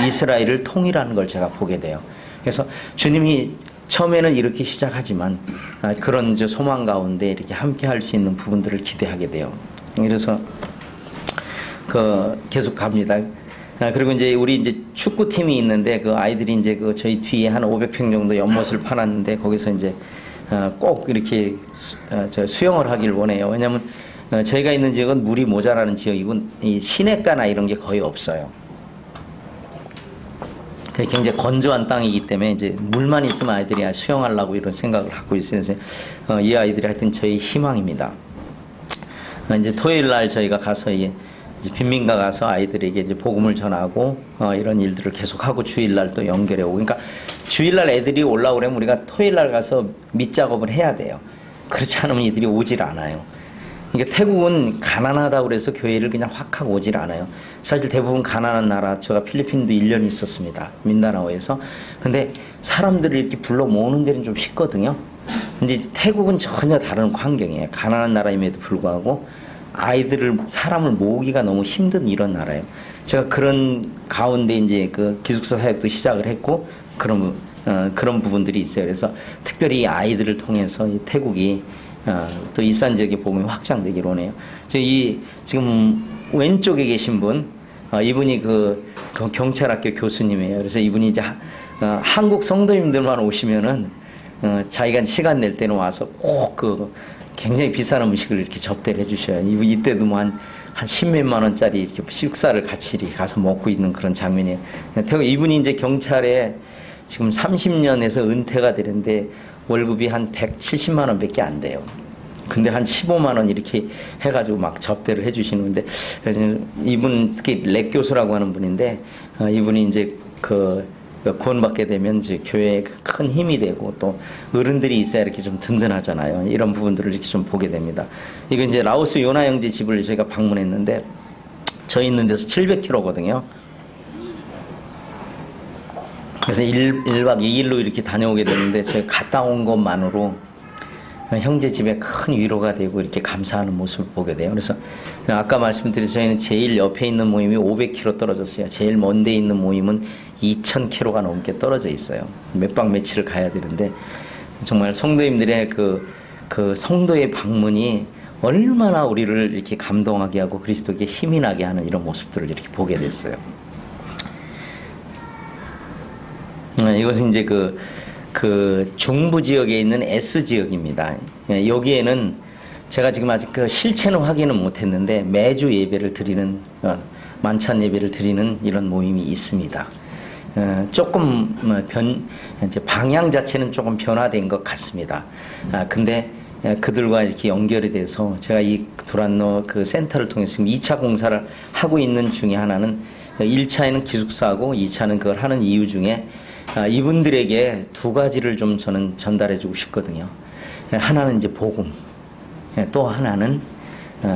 이스라엘을 통일하는 걸 제가 보게 돼요. 그래서 주님이 처음에는 이렇게 시작하지만 그런 소망 가운데 이렇게 함께 할 수 있는 부분들을 기대하게 돼요. 그래서 계속 갑니다. 그리고 이제 우리 이제 축구팀이 있는데 그 아이들이 이제 저희 뒤에 한 500평 정도 연못을 파놨는데 거기서 이제 꼭 이렇게 수영을 하길 원해요. 왜냐하면 저희가 있는 지역은 물이 모자라는 지역이고 이 시냇가나 이런 게 거의 없어요. 굉장히 건조한 땅이기 때문에 이제 물만 있으면 아이들이 수영하려고 이런 생각을 갖고 있어요. 그래서 이 아이들이 하여튼 저희 희망입니다. 이제 토요일 날 저희가 가서 이제 빈민가 가서 아이들에게 이제 복음을 전하고 이런 일들을 계속하고 주일날 또 연결해 오고. 그러니까 주일날 애들이 올라오려면 우리가 토요일날 가서 밑작업을 해야 돼요. 그렇지 않으면 이들이 오질 않아요. 그러니까 태국은 가난하다고 그래서 교회를 그냥 확 하고 오질 않아요. 사실 대부분 가난한 나라, 제가 필리핀도 1년 있었습니다. 민다나오에서. 근데 사람들을 이렇게 불러 모으는 데는 좀 쉽거든요. 근데 태국은 전혀 다른 환경이에요. 가난한 나라임에도 불구하고 사람을 모으기가 너무 힘든 이런 나라예요. 제가 그런 가운데 이제 기숙사 사역도 시작을 했고, 그런 부분들이 있어요. 그래서 특별히 이 아이들을 통해서 이 태국이 또 이산 지역의 복음이 확장되기로 하네요. 지금 왼쪽에 계신 분, 이분이 그 경찰학교 교수님이에요. 그래서 이분이 이제 한국 성도님들만 오시면은 자기가 시간 낼 때는 와서 꼭 굉장히 비싼 음식을 이렇게 접대를 해주셔요. 이때도 뭐 한 10몇만 원짜리 이렇게 식사를 같이 이렇게 가서 먹고 있는 그런 장면이에요. 이분이 이제 경찰에 지금 30년에서 은퇴가 되는데 월급이 한 170만 원밖에 안 돼요. 근데 한 15만 원 이렇게 해가지고 막 접대를 해주시는데, 이분 특히 렉 교수라고 하는 분인데, 이분이 이제 구원받게 되면 이제 교회에 큰 힘이 되고 또 어른들이 있어야 이렇게 좀 든든하잖아요. 이런 부분들을 이렇게 좀 보게 됩니다. 이거 이제 라오스 요나 형제 집을 저희가 방문했는데, 저희 있는 데서 700km거든요. 그래서 1박 2일로 이렇게 다녀오게 되는데 제가 갔다 온 것만으로 형제 집에 큰 위로가 되고 이렇게 감사하는 모습을 보게 돼요. 그래서 아까 말씀드린 저희는 제일 옆에 있는 모임이 500km 떨어졌어요. 제일 먼 데 있는 모임은 2000km가 넘게 떨어져 있어요. 몇 박 며칠을 가야 되는데 정말 성도님들의 그 성도의 방문이 얼마나 우리를 이렇게 감동하게 하고 그리스도께 힘이 나게 하는 이런 모습들을 이렇게 보게 됐어요. 이것은 이제 그 중부 지역에 있는 S 지역입니다. 여기에는 제가 지금 아직 실체는 확인은 못했는데 매주 예배를 드리는 만찬 예배를 드리는 이런 모임이 있습니다. 조금 이제 방향 자체는 조금 변화된 것 같습니다. 근데 그들과 이렇게 연결이 돼서 제가 이 두란노 그 센터를 통해서 지금 2차 공사를 하고 있는 중에 하나는 1차에는 기숙사하고 2차는 그걸 하는 이유 중에 이분들에게 두 가지를 좀 저는 전달해 주고 싶거든요. 하나는 이제 복음, 또 하나는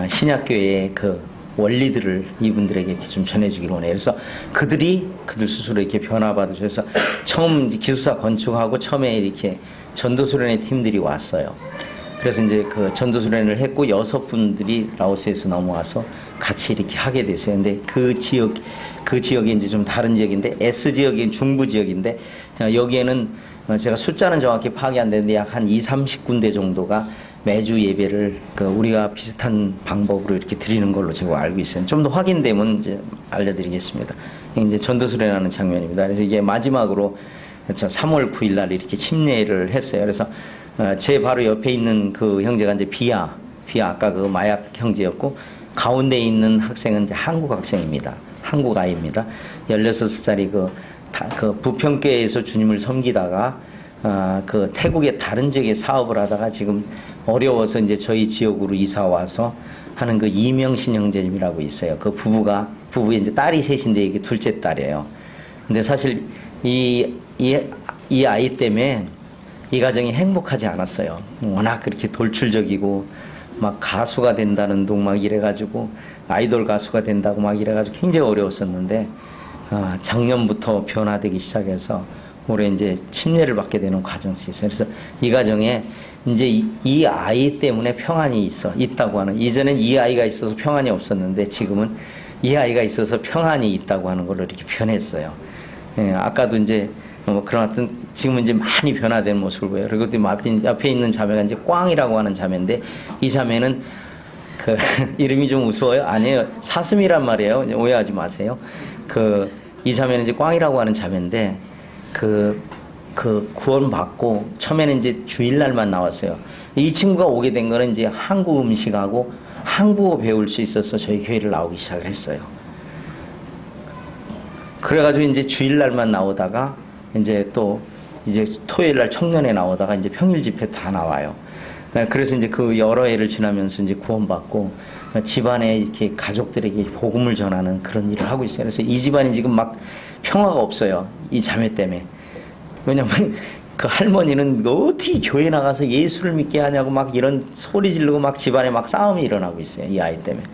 신약교회의 그 원리들을 이분들에게 좀 전해주기로 원해요. 그래서 그들 스스로 이렇게 변화받으셔서 처음 기숙사 건축하고 처음에 이렇게 전도수련의 팀들이 왔어요. 그래서 이제 그 전도수련을 했고 6분들이 라오스에서 넘어와서 같이 이렇게 하게 됐어요. 근데 그 지역이 이제 좀 다른 지역인데 S 지역이 중부 지역인데 여기에는 제가 숫자는 정확히 파악이 안 되는데 약 한 20-30군데 정도가 매주 예배를 우리가 비슷한 방법으로 이렇게 드리는 걸로 제가 알고 있어요. 좀 더 확인되면 이제 알려드리겠습니다. 이제 전도수련하는 장면입니다. 그래서 이게 마지막으로 3월 9일 날 이렇게 침례를 했어요. 그래서 제 바로 옆에 있는 그 형제가 이제 비아 아까 그 마약 형제였고 가운데 있는 학생은 이제 한국 학생입니다. 한국 아이입니다. 16살짜리 그 부평교회에서 주님을 섬기다가 그 태국의 다른 지역에 사업을 하다가 지금 어려워서 이제 저희 지역으로 이사 와서 하는 그 이명신 형제님이라고 있어요. 그 부부에 이제 딸이 셋인데 이게 둘째 딸이에요. 근데 사실 이 아이 때문에 이 가정이 행복하지 않았어요. 워낙 그렇게 돌출적이고 막 가수가 된다는 둥 막 이래가지고 아이돌 가수가 된다고 막 이래가지고 굉장히 어려웠었는데 작년부터 변화되기 시작해서 올해 이제 침례를 받게 되는 과정이 있어요. 그래서 이 가정에 이제 이 아이 때문에 평안이 있다고 하는, 이전엔 이 아이가 있어서 평안이 없었는데 지금은 이 아이가 있어서 평안이 있다고 하는 걸로 이렇게 변했어요. 아까도 이제 그런 하여튼 지금은 이제 많이 변화된 모습을 보여요. 그리고 또 옆에 있는 자매가 이제 꽝이라고 하는 자매인데 이 자매는 그 이름이 좀 우스워요? 아니에요. 사슴이란 말이에요. 오해하지 마세요. 이 자매는 이제 꽝이라고 하는 자매인데 구원받고 처음에는 이제 주일날만 나왔어요. 이 친구가 오게 된 거는 이제 한국 음식하고 한국어 배울 수 있어서 저희 교회를 나오기 시작을 했어요. 그래가지고 이제 주일날만 나오다가 이제 또 이제 토요일날 청년회 나오다가 이제 평일 집회 다 나와요. 그래서 이제 그 여러 해를 지나면서 이제 구원받고 집안에 이렇게 가족들에게 복음을 전하는 그런 일을 하고 있어요. 그래서 이 집안이 지금 막 평화가 없어요. 이 자매 때문에. 왜냐면 그 할머니는 어떻게 교회 나가서 예수를 믿게 하냐고 막 이런 소리 지르고 막 집안에 막 싸움이 일어나고 있어요. 이 아이 때문에.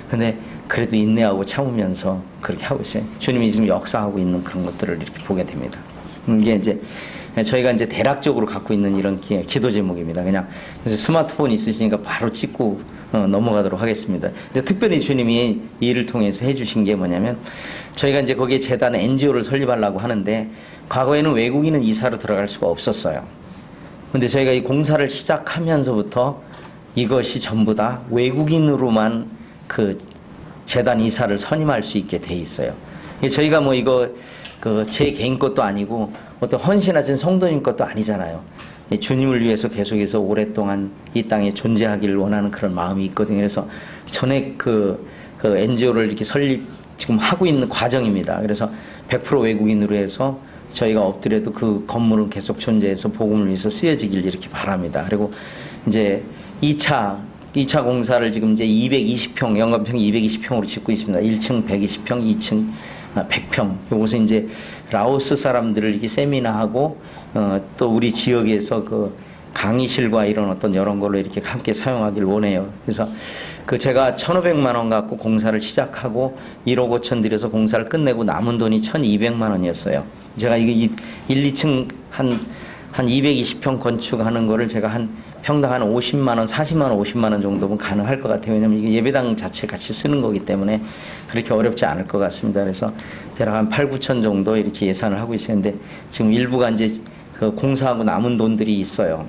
근데 그래도 인내하고 참으면서 그렇게 하고 있어요. 주님이 지금 역사하고 있는 그런 것들을 이렇게 보게 됩니다. 이게 이제 저희가 이제 대략적으로 갖고 있는 이런 기도 제목입니다. 그냥 스마트폰 있으시니까 바로 찍고 넘어가도록 하겠습니다. 근데 특별히 주님이 이 일을 통해서 해주신 게 뭐냐면 저희가 이제 거기에 재단 NGO를 설립하려고 하는데 과거에는 외국인은 이사로 들어갈 수가 없었어요. 근데 저희가 이 공사를 시작하면서부터 이것이 전부 다 외국인으로만 그 재단 이사를 선임할 수 있게 돼 있어요. 저희가 뭐 이거 제 개인 것도 아니고 어떤 헌신하신 성도님 것도 아니잖아요. 주님을 위해서 계속해서 오랫동안 이 땅에 존재하기를 원하는 그런 마음이 있거든요. 그래서 전에 그 NGO를 이렇게 지금 하고 있는 과정입니다. 그래서 100% 외국인으로 해서 저희가 엎드려도 그 건물은 계속 존재해서 복음을 위해서 쓰여지길 이렇게 바랍니다. 그리고 이제 2차 공사를 지금 이제 220평, 영감평 220평으로 짓고 있습니다. 1층 120평, 2층 100평. 요것은 이제 라오스 사람들을 이렇게 세미나하고 또 우리 지역에서 그 강의실과 이런 어떤 이런 걸로 이렇게 함께 사용하길 원해요. 그래서 제가 1,500만 원 갖고 공사를 시작하고 1억 5천 들여서 공사를 끝내고 남은 돈이 1,200만 원이었어요. 제가 이게 1, 2층 한 220평 건축하는 거를 제가 한 평당 한 50만 원, 40만 원, 50만 원 정도면 가능할 것 같아요. 왜냐면 이게 예배당 자체 같이 쓰는 거기 때문에 그렇게 어렵지 않을 것 같습니다. 그래서 대략 한 8, 9천 정도 이렇게 예산을 하고 있었는데 지금 일부가 이제 그 공사하고 남은 돈들이 있어요.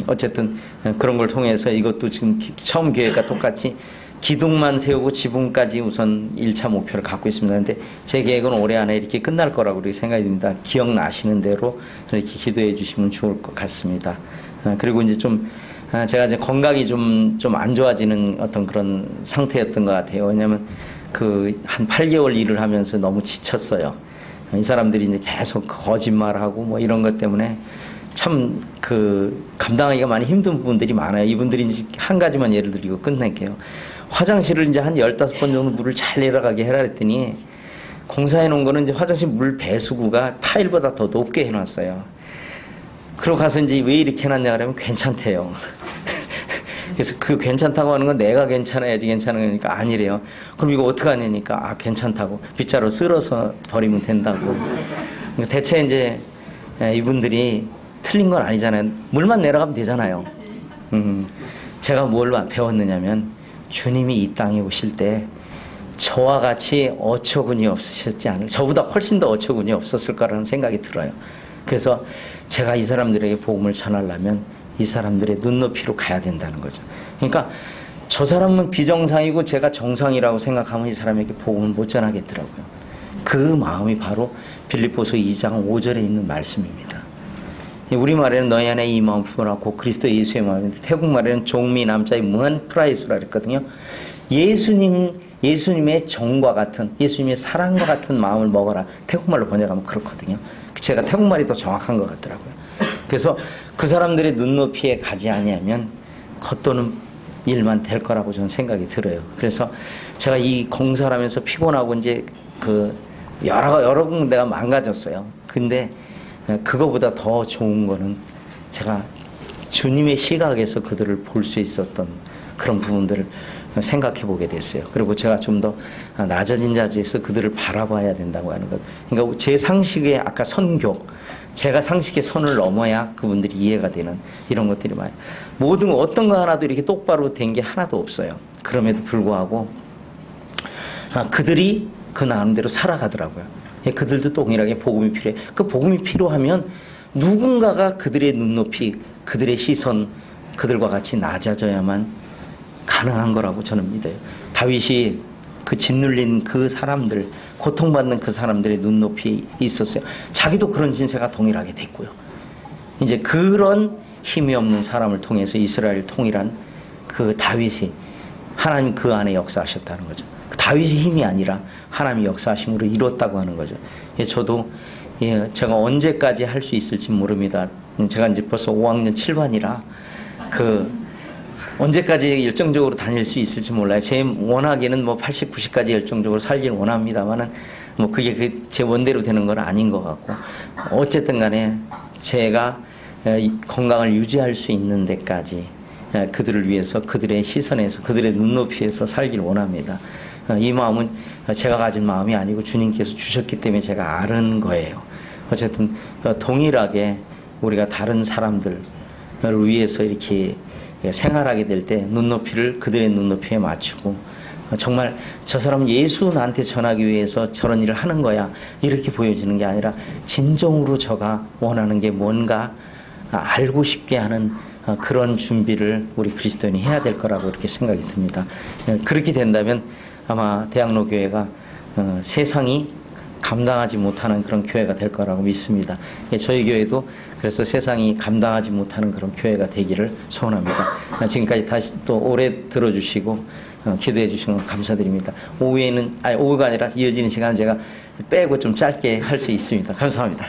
어쨌든 그런 걸 통해서 이것도 지금 처음 계획과 똑같이 기둥만 세우고 지붕까지 우선 1차 목표를 갖고 있습니다. 근데 제 계획은 올해 안에 이렇게 끝날 거라고 그렇게 생각이 듭니다. 기억나시는 대로 이렇게 기도해 주시면 좋을 것 같습니다. 그리고 이제 제가 이제 건강이 좀 안 좋아지는 어떤 그런 상태였던 것 같아요. 왜냐면 한 8개월 일을 하면서 너무 지쳤어요. 이 사람들이 이제 계속 거짓말하고 뭐 이런 것 때문에 참 감당하기가 많이 힘든 부분들이 많아요. 이분들이 이제 한 가지만 예를 들고 끝낼게요. 화장실을 이제 한 15번 정도 물을 잘 내려가게 해라 했더니 공사해 놓은 거는 이제 화장실 물 배수구가 타일보다 더 높게 해놨어요. 그러고 가서 이제 왜 이렇게 해놨냐 그러면 괜찮대요. 그래서 괜찮다고 하는 건 내가 괜찮아야지 괜찮은 거니까 아니래요. 그럼 이거 어떡하냐니까 괜찮다고 빗자루 쓸어서 버리면 된다고. 대체 이제 이분들이 틀린 건 아니잖아요. 물만 내려가면 되잖아요. 제가 뭘 배웠느냐면 주님이 이 땅에 오실 때 저와 같이 어처구니 없으셨지 않을, 저보다 훨씬 더 어처구니 없었을 거라는 생각이 들어요. 그래서 제가 이 사람들에게 복음을 전하려면 이 사람들의 눈높이로 가야 된다는 거죠. 그러니까 저 사람은 비정상이고 제가 정상이라고 생각하면 이 사람에게 복음을 못 전하겠더라고요. 그 마음이 바로 빌립보서 2장 5절에 있는 말씀입니다. 우리말에는 너희 안에 이 마음 품으라고 그리스도 예수의 마음인데 태국말에는 종미 남자의 무한 프라이스라 그랬거든요. 예수님의 정과 같은, 예수님의 사랑과 같은 마음을 먹어라. 태국말로 번역하면 그렇거든요. 제가 태국말이 더 정확한 것 같더라고요. 그래서 그 사람들의 눈높이에 가지 아니하면 겉도는 일만 될 거라고 저는 생각이 들어요. 그래서 제가 이 공사를 하면서 피곤하고 이제 여러 군데가 망가졌어요. 근데 그거보다 더 좋은 거는 제가 주님의 시각에서 그들을 볼 수 있었던 그런 부분들을 생각해 보게 됐어요. 그리고 제가 좀 더 낮아진 자세에서 그들을 바라봐야 된다고 하는 것. 그러니까 제 상식의 아까 선교, 제가 상식의 선을 넘어야 그분들이 이해가 되는 이런 것들이 많아요. 모든 어떤 거 하나도 이렇게 똑바로 된 게 하나도 없어요. 그럼에도 불구하고 그들이 그 나름대로 살아가더라고요. 그들도 동일하게 복음이 필요해. 그 복음이 필요하면 누군가가 그들의 눈높이, 그들의 시선, 그들과 같이 낮아져야만 가능한 거라고 저는 믿어요. 다윗이 그 짓눌린 그 사람들, 고통받는 그 사람들의 눈높이에 있었어요. 자기도 그런 신세가 동일하게 됐고요. 이제 그런 힘이 없는 사람을 통해서 이스라엘 통일한 그 다윗이 하나님 그 안에 역사하셨다는 거죠. 그 다윗이 힘이 아니라 하나님의 역사하심으로 이뤘다고 하는 거죠. 저도 제가 언제까지 할 수 있을지 모릅니다. 제가 이제 벌써 5학년 7반이라 언제까지 열정적으로 다닐 수 있을지 몰라요. 제 원하기는 뭐 80, 90까지 열정적으로 살길 원합니다만은 뭐 그게 제 원대로 되는 건 아닌 것 같고, 어쨌든 간에 제가 건강을 유지할 수 있는 데까지 그들을 위해서, 그들의 시선에서, 그들의 눈높이에서 살길 원합니다. 이 마음은 제가 가진 마음이 아니고 주님께서 주셨기 때문에 제가 아는 거예요. 어쨌든 동일하게 우리가 다른 사람들을 위해서 이렇게 생활하게 될 때 눈높이를 그들의 눈높이에 맞추고, 정말 저 사람은 예수 나한테 전하기 위해서 저런 일을 하는 거야 이렇게 보여지는 게 아니라 진정으로 저가 원하는 게 뭔가 알고 싶게 하는 그런 준비를 우리 그리스도인이 해야 될 거라고 이렇게 생각이 듭니다. 그렇게 된다면 아마 대학로 교회가 세상이 감당하지 못하는 그런 교회가 될 거라고 믿습니다. 저희 교회도 그래서 세상이 감당하지 못하는 그런 교회가 되기를 소원합니다. 지금까지 다시 또 오래 들어주시고 기도해 주신 건 감사드립니다. 오후가 아니라 이어지는 시간은 제가 빼고 좀 짧게 할 수 있습니다. 감사합니다.